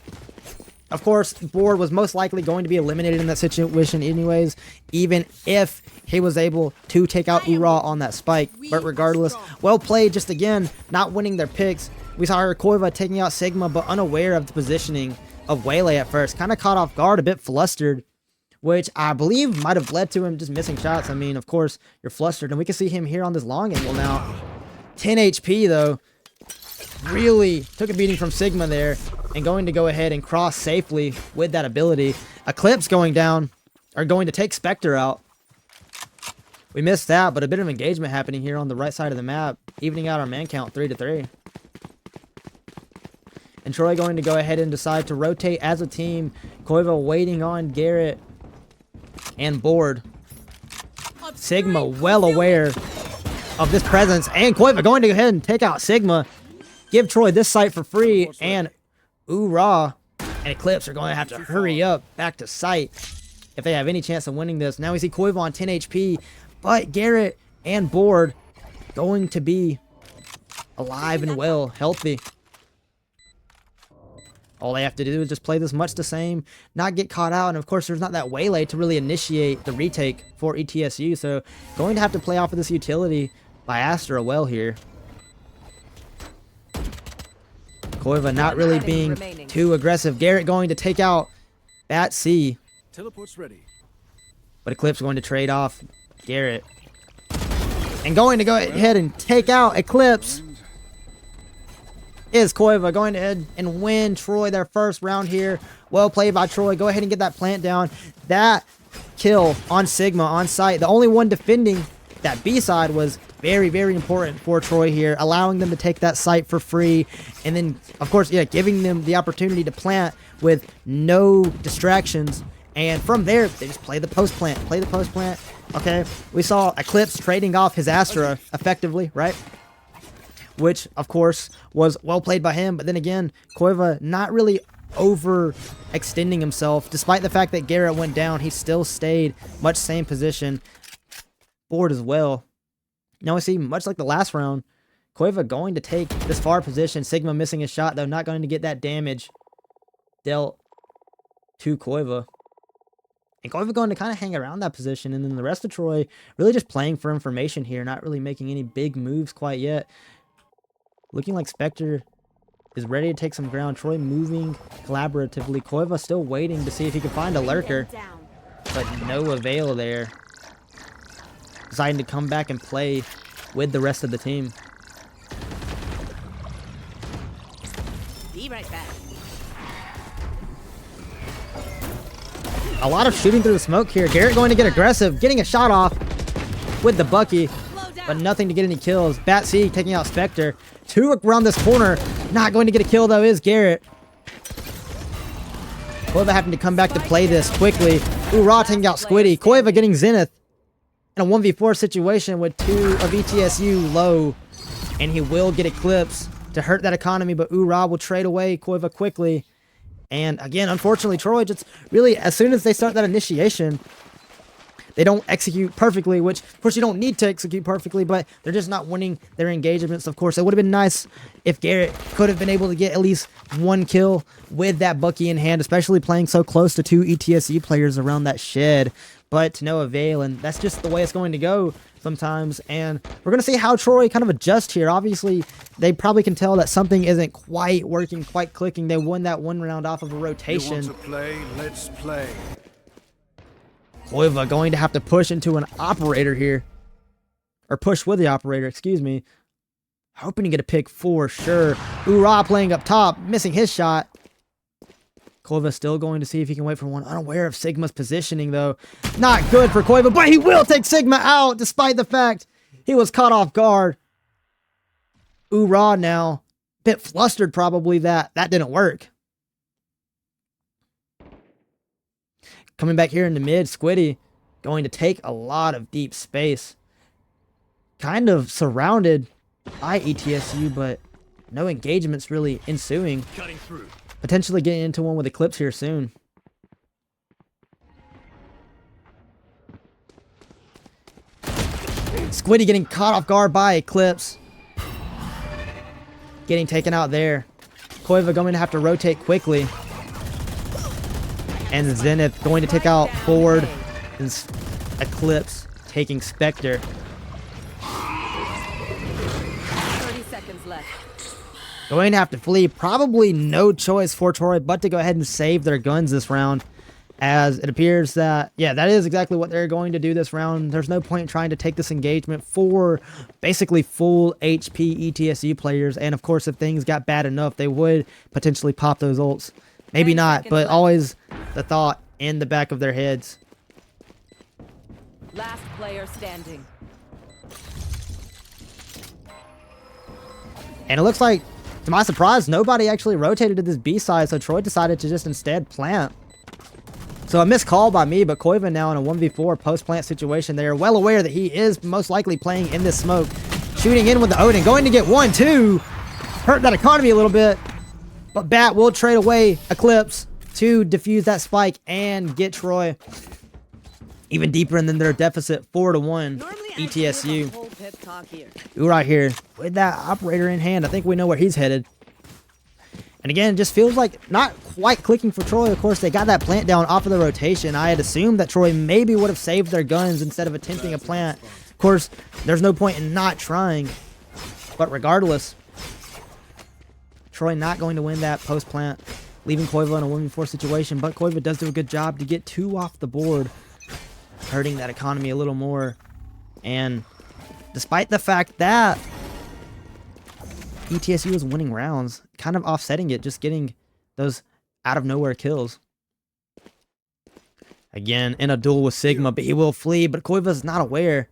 of course, Board was most likely going to be eliminated in that situation anyways, even if he was able to take out Ura on that spike. But regardless, well played, just again, not winning their picks. We saw Koiva taking out Sigma, but unaware of the positioning of Waylay at first. Kind of caught off guard, a bit flustered, which I believe might have led to him just missing shots. I mean, of course, you're flustered, and we can see him here on this long angle now. 10 HP, though. Really took a beating from Sigma there, and going to go ahead and cross safely with that ability. Eclipse going down, or going to take Spectre out. We missed that, but a bit of engagement happening here on the right side of the map, evening out our man count 3-3. And Troy going to go ahead and decide to rotate as a team. Koiva waiting on Garrett and Board. Sigma well aware of this presence, and Koiva going to go ahead and take out Sigma. Give Troy this site for free, and Ura and Eclipse are going to have to hurry up back to site if they have any chance of winning this. Now we see Koiva on 10 HP, but Garrett and Board going to be alive and well, healthy. All they have to do is just play this much the same, not get caught out, and of course there's not that Waylay to really initiate the retake for ETSU, so going to have to play off of this utility by Astra well here. Koiva not really being too aggressive. Garrett going to take out Bat C. Teleport's ready. But Eclipse going to trade off Garrett. And going to go ahead and take out Eclipse is Koiva, going ahead and win Troy their first round here. Well played by Troy. Go ahead and get that plant down. That kill on Sigma on site. The only one defending that B side was very, very important for Troy here, allowing them to take that site for free. And then, of course, yeah, giving them the opportunity to plant with no distractions. And from there, they just play the post plant. Play the post plant. Okay, we saw Eclipse trading off his Astra effectively, right? which of course was well played by him. But then again, Koiva not really overextending himself. Despite the fact that Garrett went down, he still stayed much same position. Board as well. Now we see, much like the last round, Koiva going to take this far position. Sigma missing his shot, though, not going to get that damage dealt to Koiva. And Koiva going to kind of hang around that position. And then the rest of Troy really just playing for information here, not really making any big moves quite yet. Looking like Spectre is ready to take some ground. Troy moving collaboratively. Koiva still waiting to see if he can find a lurker. But no avail there. Deciding to come back and play with the rest of the team. Be right back. A lot of shooting through the smoke here. Garrett going to get aggressive, getting a shot off with the Bucky, but nothing to get any kills. Bat C taking out Spectre. 2 around this corner. Not going to get a kill, though, is Garrett. Koiva having to come back to play this quickly. Ooh, Raw taking out Squiddy. Koiva getting Zenith in a 1v4 situation with 2 of ETSU low. And he will get Eclipse to hurt that economy, but Ra will trade away Koiva quickly. And again, unfortunately, Troy just really, as soon as they start that initiation, they don't execute perfectly, which, of course, you don't need to execute perfectly, but they're just not winning their engagements. Of course, it would have been nice if Garrett could have been able to get at least 1 kill with that Bucky in hand, especially playing so close to 2 ETSU players around that shed, but to no avail, and that's just the way it's going to go sometimes. And we're going to see how Troy kind of adjust here. Obviously, they probably can tell that something isn't quite working, quite clicking. They won that 1 round off of a rotation. You want to play? Let's play. Koiva going to have to push into an operator here. Or push with the operator, excuse me. Hoping to get a pick for sure. Ra playing up top, missing his shot. Koiva still going to see if he can wait for one. Unaware of Sigma's positioning, though. Not good for Koiva, but he will take Sigma out, despite the fact he was caught off guard. Ra now, bit flustered probably that didn't work. Coming back here in the mid, Squiddy going to take a lot of deep space. Kind of surrounded by ETSU, but no engagements really ensuing. Cutting through. Potentially getting into one with Eclipse here soon. Squiddy getting caught off guard by Eclipse. Getting taken out there. Koiva going to have to rotate quickly. And Zenith going to take out Ford. And Eclipse taking Spectre. 30 seconds left. Going to have to flee. Probably no choice for Troy but to go ahead and save their guns this round. As it appears that, yeah, that is exactly what they're going to do this round. There's no point in trying to take this engagement for basically full HP ETSU players. And of course, if things got bad enough, they would potentially pop those ults. Maybe not, but always the thought in the back of their heads. Last player standing. And it looks like, to my surprise, nobody actually rotated to this B side, so Troy decided to just instead plant. So a missed call by me, but Koiva now in a 1v4 post-plant situation. They are well aware that he is most likely playing in this smoke. Shooting in with the Odin, going to get 1-2. Hurt that economy a little bit. But Bat will trade away Eclipse to defuse that spike and get Troy even deeper in their deficit, 4-1 ETSU. Ooh, right here with that operator in hand. I think we know where he's headed. And again, it just feels like not quite clicking for Troy. Of course, they got that plant down off of the rotation. I had assumed that Troy maybe would have saved their guns instead of attempting a plant. Of course, there's no point in not trying. But regardless, Troy not going to win that post-plant, leaving Koiva in a 1v4 situation. But Koiva does do a good job to get 2 off the board, hurting that economy a little more. And despite the fact that ETSU is winning rounds, kind of offsetting it, just getting those out-of-nowhere kills. Again, in a duel with Sigma, but he will flee, but Koiva's not aware.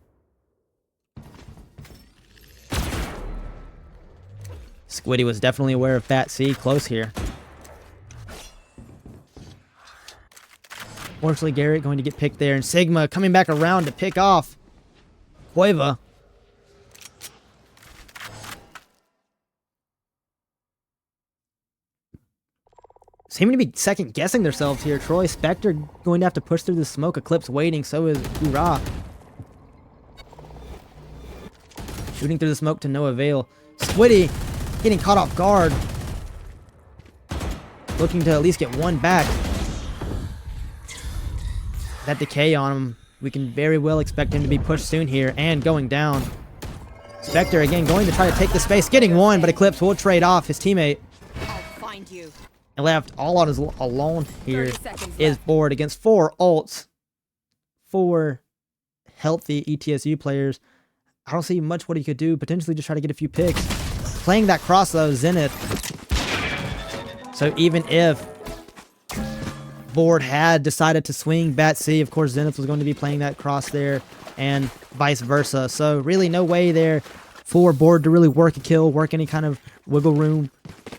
Squiddy was definitely aware of Fat C close here. Fortunately, Garrett going to get picked there, and Sigma coming back around to pick off Koiva. seeming to be second guessing themselves here. Troy, Spectre going to have to push through the smoke. Eclipse waiting. So is Hoorah. Shooting through the smoke to no avail. Squiddy getting caught off guard. Looking to at least get one back. That decay on him. We can very well expect him to be pushed soon here and going down. Spectre again going to try to take the space. Getting one, but Eclipse will trade off his teammate. I'll find you. And left all on his alone here 30 seconds is left. Board against 4 ults. 4 healthy ETSU players. I don't see much what he could do. Potentially just try to get a few picks. Playing that cross though, Zenith. So even if Board had decided to swing Bat C, of course Zenith was going to be playing that cross there and vice versa. So really no way there for Board to really work a kill, work any kind of wiggle room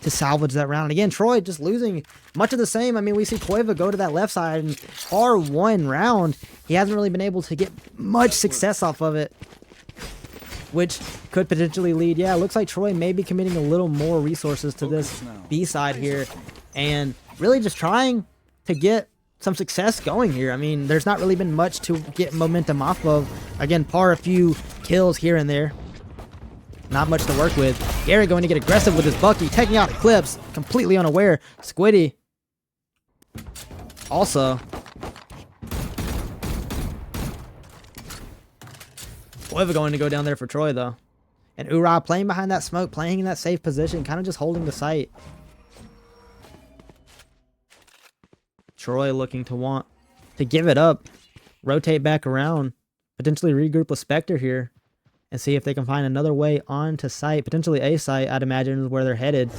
to salvage that round. Again, Troy just losing much of the same. I mean, we see Cueva go to that left side and R1 round, he hasn't really been able to get much success off of it, which could potentially lead. Yeah, it looks like Troy may be committing a little more resources to this B side here and really just trying to get some success going here. I mean, there's not really been much to get momentum off of. Again, par a few kills here and there. Not much to work with. Gary going to get aggressive with his Bucky, taking out Eclipse, completely unaware. Squiddy also. Cueva going to go down there for Troy though. And Ura playing behind that smoke, playing in that safe position, kind of just holding the site. Troy looking to want to give it up, rotate back around, potentially regroup with Spectre here, and see if they can find another way onto site, potentially A site, I'd imagine is where they're headed.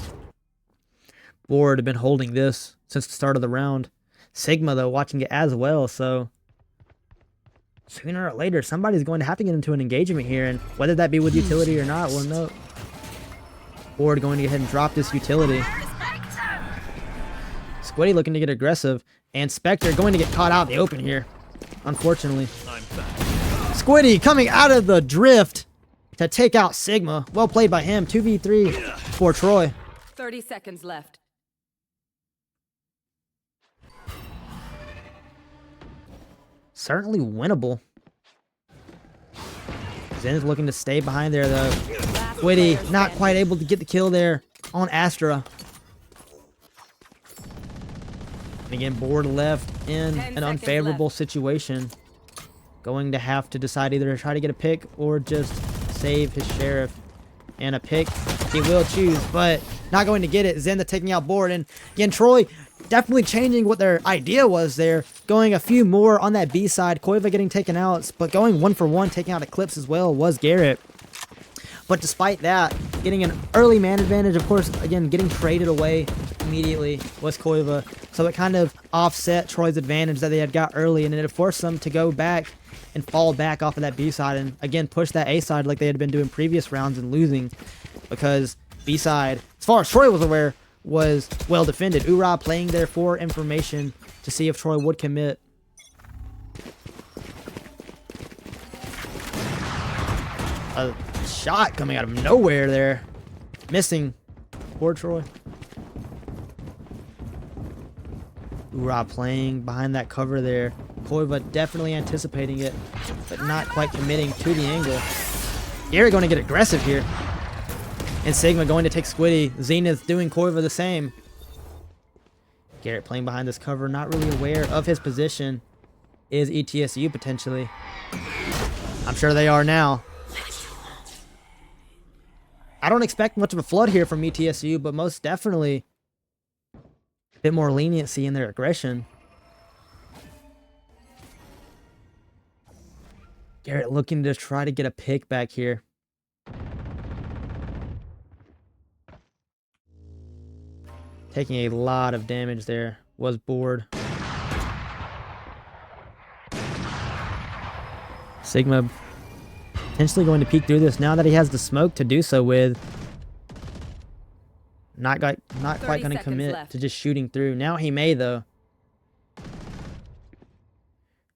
Board have been holding this since the start of the round. Sigma, though, watching it as well, so sooner or later, somebody's going to have to get into an engagement here, and whether that be with utility or not, we'll know. Board going to go ahead and drop this utility. Squiddy looking to get aggressive, and Spectre going to get caught out in the open here, unfortunately. Squiddy coming out of the drift to take out Sigma. Well played by him. 2v3 for Troy. 30 seconds left. Certainly winnable. Zen's looking to stay behind there, though. Squiddy not quite able to get the kill there on Astra. And again, Board left in an unfavorable situation. Going to have to decide either to try to get a pick or just save his sheriff. And a pick he will choose, but not going to get it. Zen taking out Board. And again, Troy definitely changing what their idea was there. Going a few more on that B side. Cueva getting taken out, but going 1-for-1, taking out Eclipse as well was Garrett. But despite that, getting an early man advantage, of course, again, getting traded away immediately was Cueva. So it kind of offset Troy's advantage that they had got early, and it forced them to go back and fall back off of that B side and, again, push that A side like they had been doing previous rounds and losing. Because B side, as far as Troy was aware, was well defended. Ura playing there for information to see if Troy would commit. A shot coming out of nowhere there. Missing. Poor Troy. Ura playing behind that cover there. Cueva definitely anticipating it, but not quite committing to the angle. Gary going to get aggressive here. And Sigma going to take Squiddy. Zenith doing Cueva the same. Garrett playing behind this cover, not really aware of his position. Is ETSU potentially? I'm sure they are now. I don't expect much of a flood here from ETSU, but most definitely a bit more leniency in their aggression. Garrett looking to try to get a pick back here. Taking a lot of damage there was Board. Sigma potentially going to peek through this now that he has the smoke to do so with. Not quite going to commit to just shooting through. Now he may, though.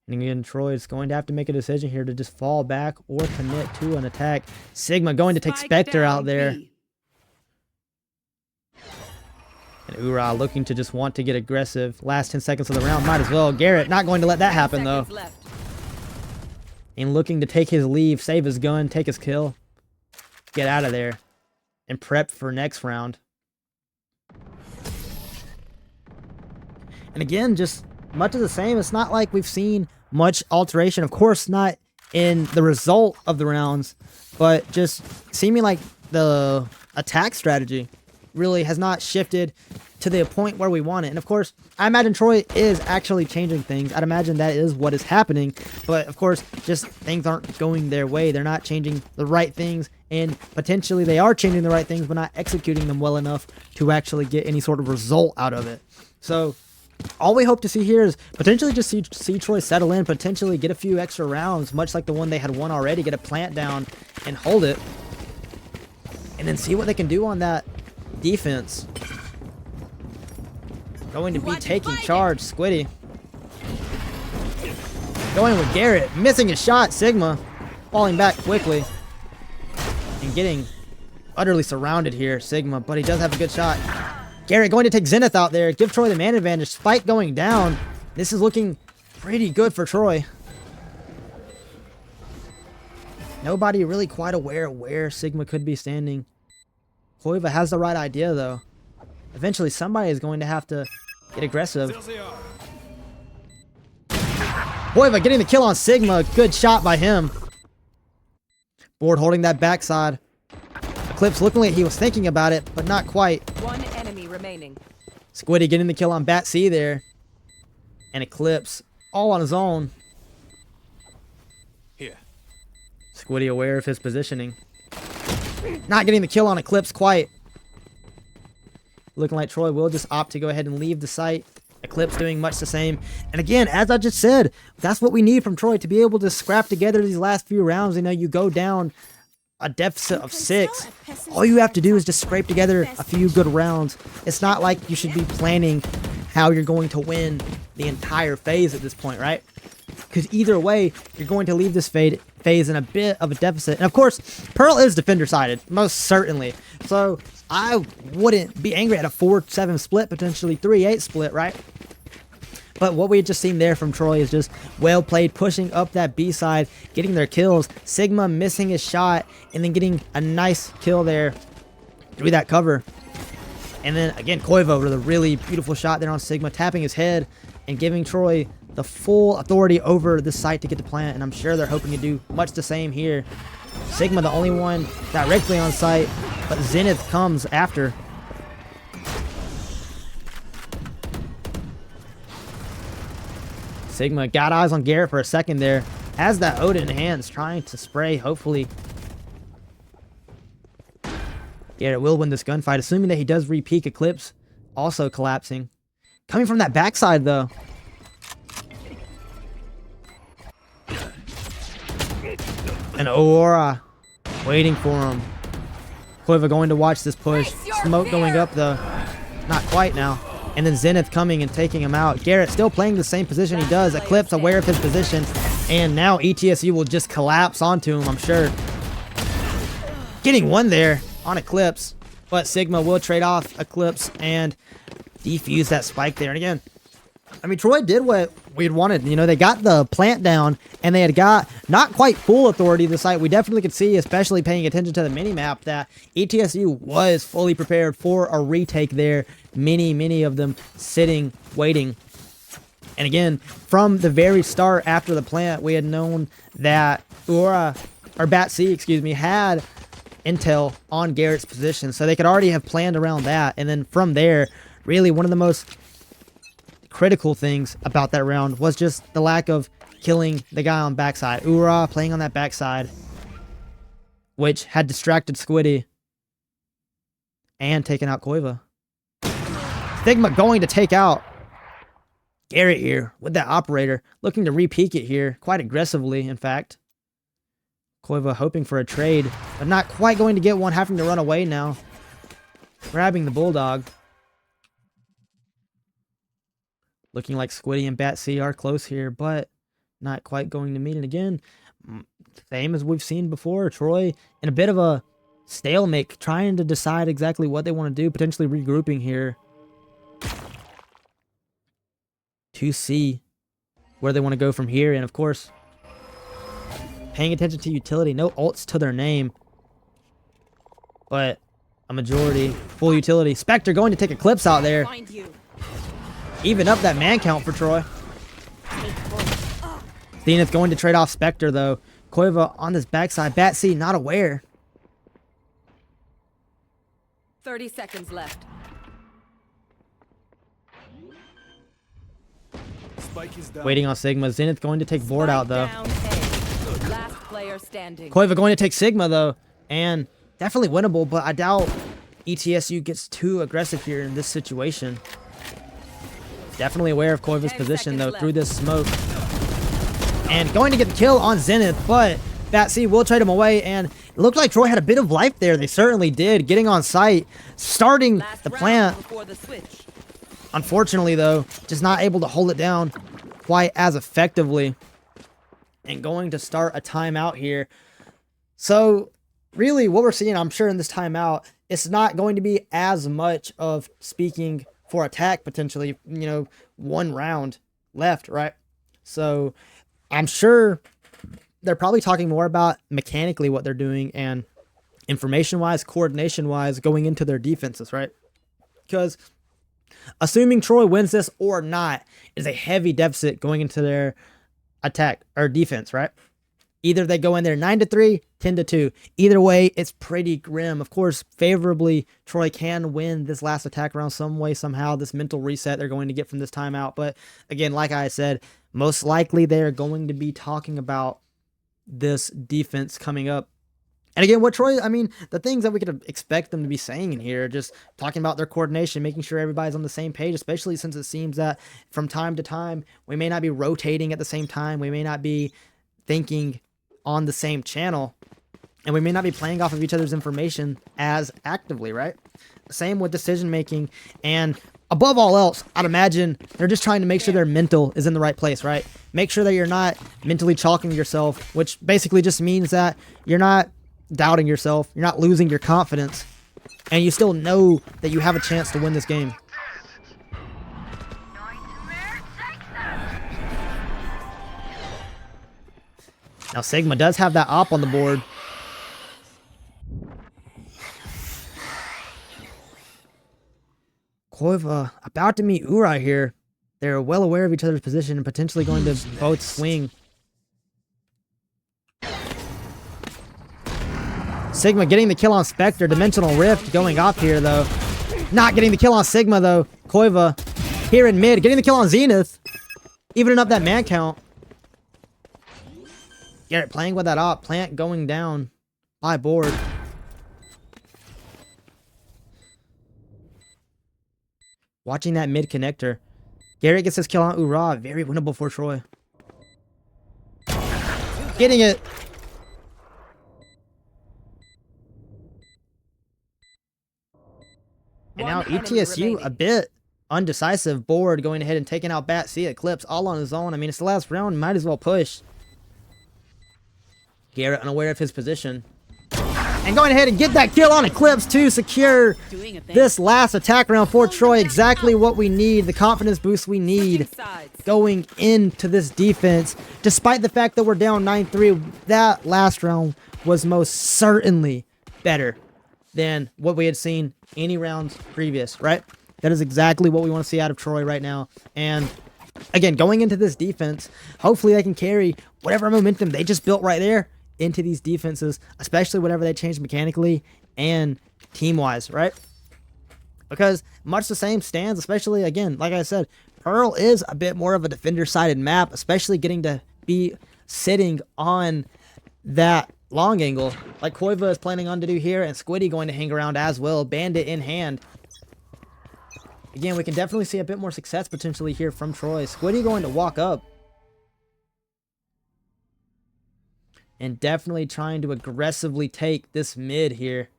And again, Troy is going to have to make a decision here to just fall back or commit to an attack. Sigma going to take Spectre out there. And Ura looking to just want to get aggressive. Last 10 seconds of the round, might as well. Garrett not going to let that happen though. Seconds left. And looking to take his leave, save his gun, take his kill. Get out of there. And prep for next round. And again, just much of the same. It's not like we've seen much alteration. Of course, not in the result of the rounds, but just seeming like the attack strategy really has not shifted to the point where we want it. And of course, I imagine Troy is actually changing things. I'd imagine that is what is happening. But of course, just things aren't going their way. They're not changing the right things. And potentially they are changing the right things, but not executing them well enough to actually get any sort of result out of it. So all we hope to see here is potentially just see Troy settle in, potentially get a few extra rounds, much like the one they had won already, get a plant down and hold it. And then see what they can do on that defense. Going to be taking charge, Squiddy. Going with Garrett, missing his shot, Sigma falling back quickly. And getting utterly surrounded here, Sigma, but he does have a good shot. Garrett going to take Zenith out there, give Troy the man advantage, Spike going down. This is looking pretty good for Troy. Nobody really quite aware where Sigma could be standing. Koiva has the right idea though. Eventually somebody is going to have to get aggressive. Koiva getting the kill on Sigma, good shot by him. Board holding that backside. Eclipse looking like he was thinking about it, but not quite. One enemy remaining. Squiddy getting the kill on Bat C there. And Eclipse all on his own. Here. Squiddy aware of his positioning. Not getting the kill on Eclipse quite. Looking like Troy will just opt to go ahead and leave the site. Eclipse doing much the same. And again, as I just said, that's what we need from Troy to be able to scrap together these last few rounds. You know, you go down a deficit of 6. All you have to do is just scrape together a few good rounds. It's not like you should be planning how you're going to win the entire phase at this point, right? Because either way, you're going to leave this phase in a bit of a deficit. And of course, Pearl is defender-sided, most certainly. So I wouldn't be angry at a 4-7 split, potentially 3-8 split, right? But what we had just seen there from Troy is just well played, pushing up that B side, getting their kills. Sigma missing his shot, and then getting a nice kill there through that cover. And then again, Koiva with a really beautiful shot there on Sigma, tapping his head and giving Troy the full authority over the site to get to plant. And I'm sure they're hoping to do much the same here. Sigma the only one directly on site, but Zenith comes after. Sigma got eyes on Garrett for a second there. Has that Odin in hands, trying to spray, hopefully. Garrett will win this gunfight, assuming that he does re-peek. Eclipse also collapsing. Coming from that backside, though. And Aurora waiting for him. Koiva going to watch this push. Smoke going up, though. Not quite now. And then Zenith coming and taking him out. Garrett still playing the same position he does. Eclipse aware of his position. And now ETSU will just collapse onto him, I'm sure. Getting one there on Eclipse. But Sigma will trade off Eclipse and defuse that spike there. And again, I mean, Troy did what we had wanted. You know, they got the plant down, and they had got not quite full authority of the site. We definitely could see, especially paying attention to the mini-map, that ETSU was fully prepared for a retake there. Many of them sitting, waiting. And again, from the very start after the plant, we had known that Bat C, excuse me, had intel on Garrett's position, so they could already have planned around that. And then from there, really one of the most critical things about that round was just the lack of killing the guy on backside. Ura playing on that backside, which had distracted Squiddy and taken out Koiva. Stigma going to take out Garrett here with that operator, looking to re-peek it here quite aggressively, in fact. Koiva hoping for a trade, but not quite going to get one, having to run away now. Grabbing the Bulldog. Looking like Squiddy and Bat C are close here, but not quite going to meet. And again, same as we've seen before, Troy in a bit of a stalemate, trying to decide exactly what they want to do, potentially regrouping here. to see where they want to go from here. And of course, paying attention to utility. No ults to their name, but a majority full utility. Spectre going to take Eclipse out there. Find you. Even up that man count for Troy. Zenith going to trade off Spectre though. Koiva on this backside. Bat C not aware. 30 seconds left. Spike is down. Waiting on Sigma. Zenith going to take board out though. Down A. Last player standing. Koiva going to take Sigma though. And definitely winnable, but I doubt ETSU gets too aggressive here in this situation. Definitely aware of Koiva's 10 position though seconds through this smoke. And going to get the kill on Zenith, but Bat C will trade him away, and it looked like Troy had a bit of life there. They certainly did, getting on site, starting Last the round plant. before the switch. Unfortunately though, just not able to hold it down quite as effectively. And going to start a timeout here. So really what we're seeing, I'm sure in this timeout, it's not going to be as much of speaking for attack potentially, you know, one round left, right? So I'm sure they're probably talking more about mechanically what they're doing and information-wise, coordination-wise going into their defenses, right? Because assuming Troy wins this or not is a heavy deficit going into their attack or defense, right? Either they go in there 9-3, 10-2. Either way, it's pretty grim. Of course, favorably, Troy can win this last attack round some way, somehow. This mental reset they're going to get from this timeout. But again, like I said, most likely they're going to be talking about this defense coming up. And again, what Troy, I mean, the things that we could expect them to be saying in here, just talking about their coordination, making sure everybody's on the same page, especially since it seems that from time to time, we may not be rotating at the same time. We may not be thinking on the same channel, and we may not be playing off of each other's information as actively, right? Same with decision making, and above all else, I'd imagine they're just trying to make sure their mental is in the right place, right? Make sure that you're not mentally chalking yourself, which basically just means that you're not doubting yourself, you're not losing your confidence, and you still know that you have a chance to win this game. Now Sigma does have that op on the board. Koiva about to meet Uri here. They're well aware of each other's position and potentially going to both swing. Sigma getting the kill on Spectre. Dimensional Rift going off here though. Not getting the kill on Sigma though. Koiva here in mid. Getting the kill on Zenith. Evening up that man count. Garrett playing with that op. Plant going down by board. Watching that mid connector. Garrett gets his kill on Ura. Very winnable for Troy. Getting it. And now ETSU a bit undecisive. Board going ahead and taking out Bat C. Eclipse all on his own. I mean, it's the last round. Might as well push. Garrett unaware of his position. And going ahead and get that kill on Eclipse to secure this last attack round for Troy. Exactly what we need. The confidence boost we need going into this defense. Despite the fact that we're down 9-3, that last round was most certainly better than what we had seen any rounds previous, right? That is exactly what we want to see out of Troy right now. And again, going into this defense, hopefully they can carry whatever momentum they just built right there into these defenses, especially whatever they change mechanically and team-wise, right? Because much the same stands, especially, again, like I said, Pearl is a bit more of a defender-sided map, especially getting to be sitting on that long angle, like Koiva is planning on to do here, and Squiddy going to hang around as well, Bandit in hand. Again, we can definitely see a bit more success potentially here from Troy. Squiddy going to walk up. And definitely trying to aggressively take this mid here.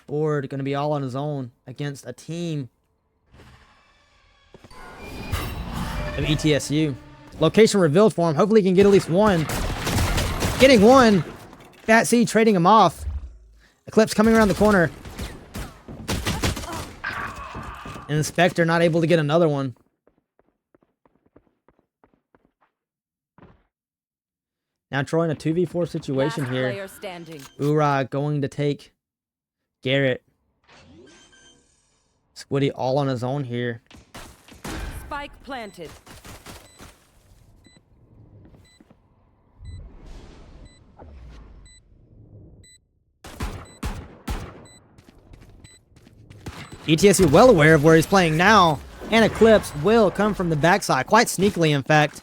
Board going to be all on his own against a team of ETSU. Location revealed for him. Hopefully he can get at least one. Getting one. Bat C trading him off. Eclipse coming around the corner. And the Spectre not able to get another one. Now Troy in a 2v4 situation Last here. player standing. Ura going to take Garrett. Squiddy all on his own here. Spike planted. ETSU well aware of where he's playing now, and Eclipse will come from the backside, quite sneakily in fact,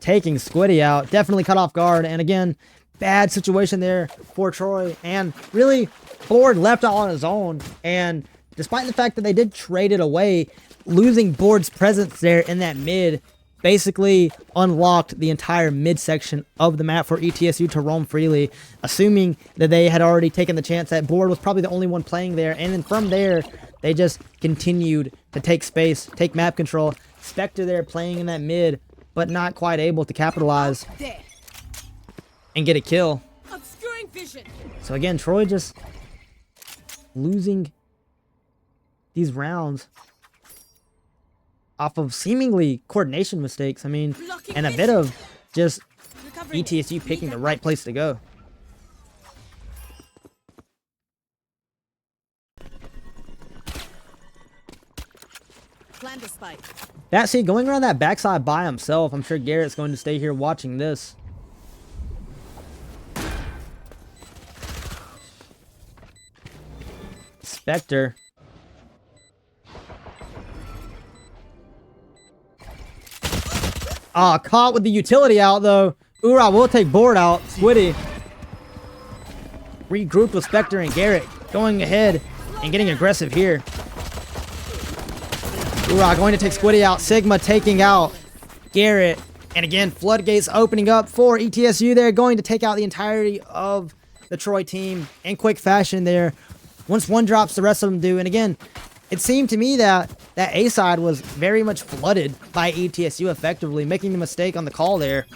taking Squiddy out. Definitely cut off guard, and again, bad situation there for Troy, and really, Board left all on his own, and despite the fact that they did trade it away, losing Board's presence there in that mid basically unlocked the entire midsection of the map for ETSU to roam freely, assuming that they had already taken the chance that Board was probably the only one playing there, and then from there, they just continued to take space, take map control. Spectre there playing in that mid, but not quite able to capitalize and get a kill. Obscuring vision. So again, Troy just losing these rounds off of seemingly coordination mistakes. I mean, and a bit of just Recovering. ETSU picking the right place to go. Plant the spike. That, see, going around that backside by himself, I'm sure Garrett's going to stay here watching this. Spectre. Ah, caught with the utility out, though. Ura will take Board out. Squiddy regrouped with Spectre and Garrett, going ahead and getting aggressive here. Ura going to take Squiddy out. Sigma taking out Garrett. And again, floodgates opening up for ETSU. They're going to take out the entirety of the Troy team in quick fashion there. Once one drops, the rest of them do. And again, it seemed to me that that A side was very much flooded by ETSU effectively, making the mistake on the call there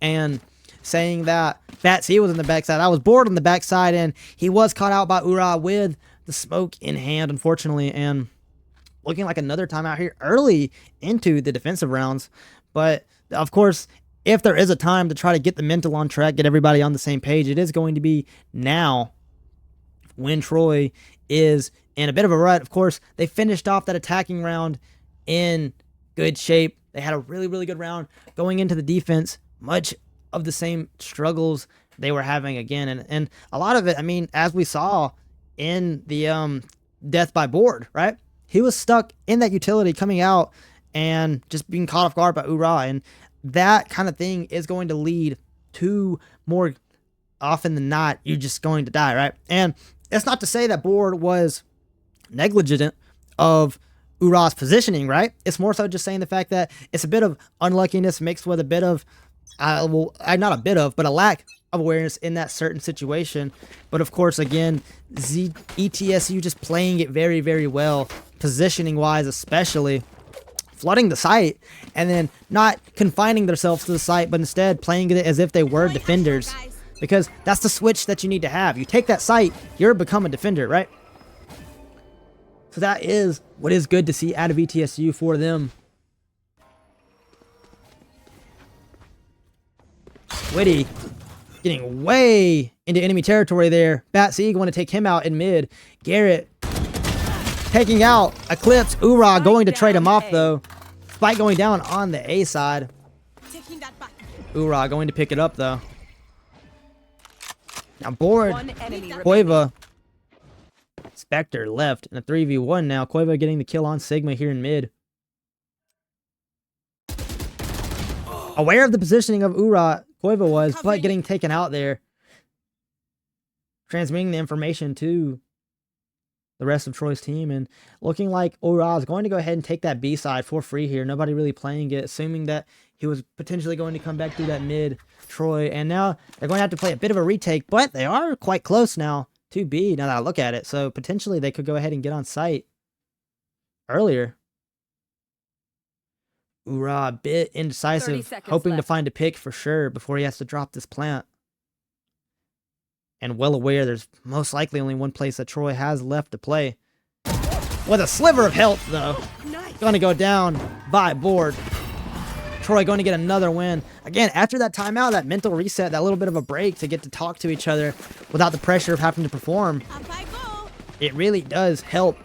and saying that Bat C was in the backside. I was bored on the backside, and he was caught out by Ura with the smoke in hand, unfortunately, and looking like another timeout here early into the defensive rounds. But of course, if there is a time to try to get the mental on track, get everybody on the same page, it is going to be now when Troy is in a bit of a rut. Of course, they finished off that attacking round in good shape. They had a really, really good round going into the defense. Much of the same struggles they were having again. And a lot of it, I mean, as we saw in the death by Board, right? He was stuck in that utility coming out and just being caught off guard by Ura. And that kind of thing is going to lead to more often than not, you're just going to die, right? And it's not to say that Board was negligent of Ura's positioning, right? It's more so just saying the fact that it's a bit of unluckiness mixed with a bit of, not a bit of, but a lack of awareness in that certain situation. But of course, again, ETSU just playing it very, very well, positioning wise especially, flooding the site, and then not confining themselves to the site, but instead playing it as if they were defenders. Because that's the switch that you need to have. You take that site, you're become a defender, right? So that is what is good to see out of ETSU for them. Squiddy getting way into enemy territory there. Bat C going to take him out in mid. Garrett taking out Eclipse. Ura going to trade him off though. Spike going down on the A side. Taking that back. Ura going to pick it up though. Now Board, One enemy Cueva, Spectre left in a 3v1 now. Cueva getting the kill on Sigma here in mid. Aware of the positioning of Ura, Cueva was, but getting taken out there. Transmitting the information to the rest of Troy's team, and looking like Ura is going to go ahead and take that B side for free here. Nobody really playing it, assuming that he was potentially going to come back through that mid Troy, and now they're going to have to play a bit of a retake, but they are quite close now to B now that I look at it, so potentially they could go ahead and get on site earlier. Ura a bit indecisive, hoping to find a pick for sure before he has to drop this plant. And well aware there's most likely only one place that Troy has left to play. With a sliver of health though. Gonna go down by Board. Troy going to get another win. Again, after that timeout, that mental reset, that little bit of a break to get to talk to each other without the pressure of having to perform, Up I go. it really does help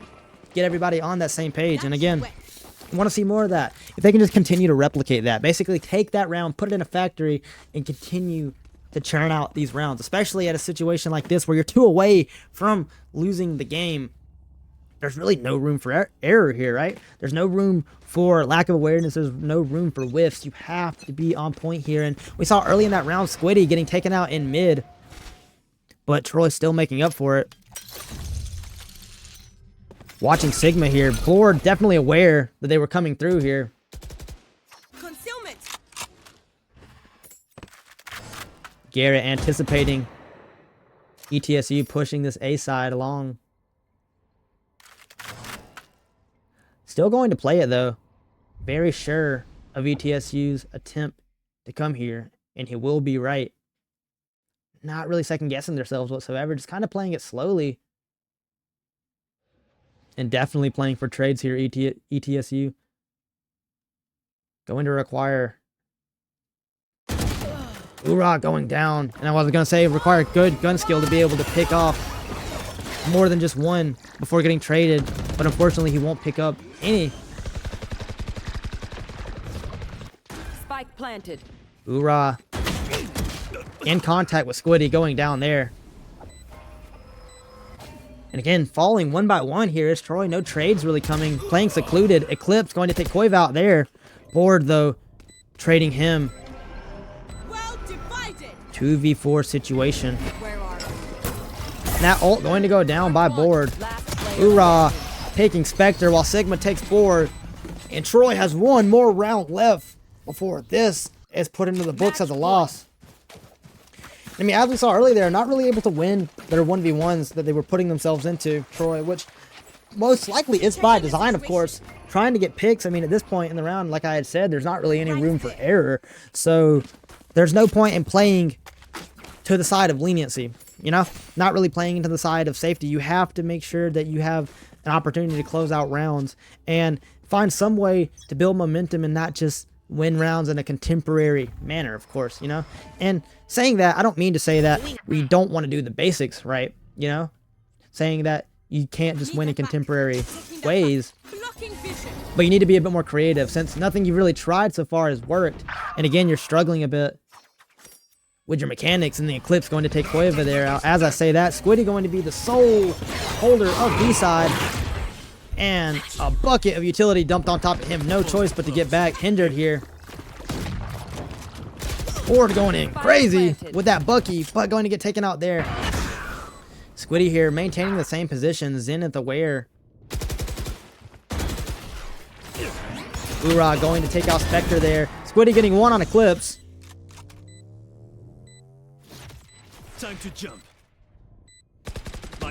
get everybody on that same page. And again, I want to see more of that. If they can just continue to replicate that, basically take that round, put it in a factory, and continue to churn out these rounds, especially at a situation like this where you're 2 away from losing the game. There's really no room for error here, right? There's no room for lack of awareness. There's no room for whiffs. You have to be on point here. And we saw early in that round, Squiddy getting taken out in mid, but Troy's still making up for it. Watching Sigma here, board definitely aware that they were coming through here. Concealment. Garrett anticipating ETSU pushing this A side along. Still going to play it though. Very sure of ETSU's attempt to come here, and he will be right. Not really second guessing themselves whatsoever, just kind of playing it slowly. And definitely playing for trades here, ETSU. Going to require Hoorah going down. And I was going to say require good gun skill to be able to pick off more than just one before getting traded. But unfortunately, he won't pick up any. Spike planted. Hoorah. In contact with Squiddy going down there. And again, falling 1 by 1 here is Troy. No trades really coming. Playing secluded. Eclipse going to take Koiv out there. Board, though, trading him. Well divided. 2v4 situation. Where are you? And that ult going to go down by Board. Last player. Hoorah. Taking Spectre while Sigma takes Board. And Troy has one more round left before this is put into the books as a loss. I mean, as we saw earlier, they're not really able to win their 1v1s that they were putting themselves into, Troy, which most likely is by design, of course. Trying to get picks, I mean, at this point in the round, like I had said, there's not really any room for error. So there's no point in playing to the side of leniency, you know? Not really playing into the side of safety. You have to make sure that you have an opportunity to close out rounds and find some way to build momentum and not just win rounds in a contemporary manner, of course, you know? And saying that, I don't mean to say that we don't want to do the basics, right? You know? Saying that you can't just win in contemporary ways, Blocking vision. but you need to be a bit more creative since nothing you've really tried so far has worked. And again, you're struggling a bit with your mechanics, and the Eclipse going to take Koiva there. As I say that, Squiddy going to be the sole holder of B-side. And a bucket of utility dumped on top of him. No choice but to get back. Hindered here. Board going in crazy with that Bucky, but going to get taken out there. Squiddy here maintaining the same position. Zenith aware. Hoorah going to take out Spectre there. Squiddy getting one on Eclipse. Time to jump.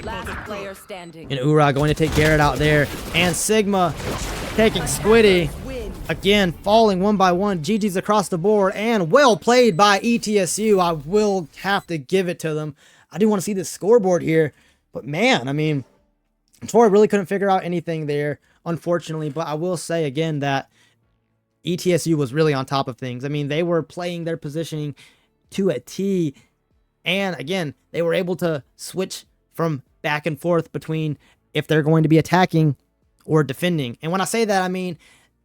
Last player standing. And Hoorah going to take Garrett out there. And Sigma taking Squiddy. Win. Again, falling 1 by 1. GG's across the board. And well played by ETSU. I will have to give it to them. I do want to see this scoreboard here. But man, I mean, Troy really couldn't figure out anything there, unfortunately. But I will say again that ETSU was really on top of things. I mean, they were playing their positioning to a T. And again, they were able to switch from back and forth between if they're going to be attacking or defending. And when I say that, I mean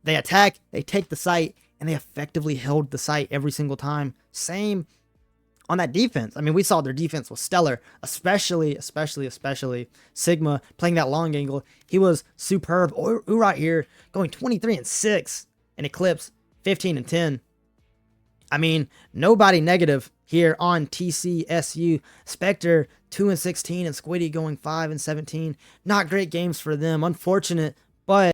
they attack, they take the site, and they effectively held the site every single time. Same on that defense. I mean, we saw their defense was stellar, especially Sigma playing that long angle. He was superb. Hoorah here going 23-6, and Eclipse 15-10. I mean, nobody negative here on TCSU. Spectre 2-16 and Squiddy going 5-17. Not great games for them. Unfortunate, but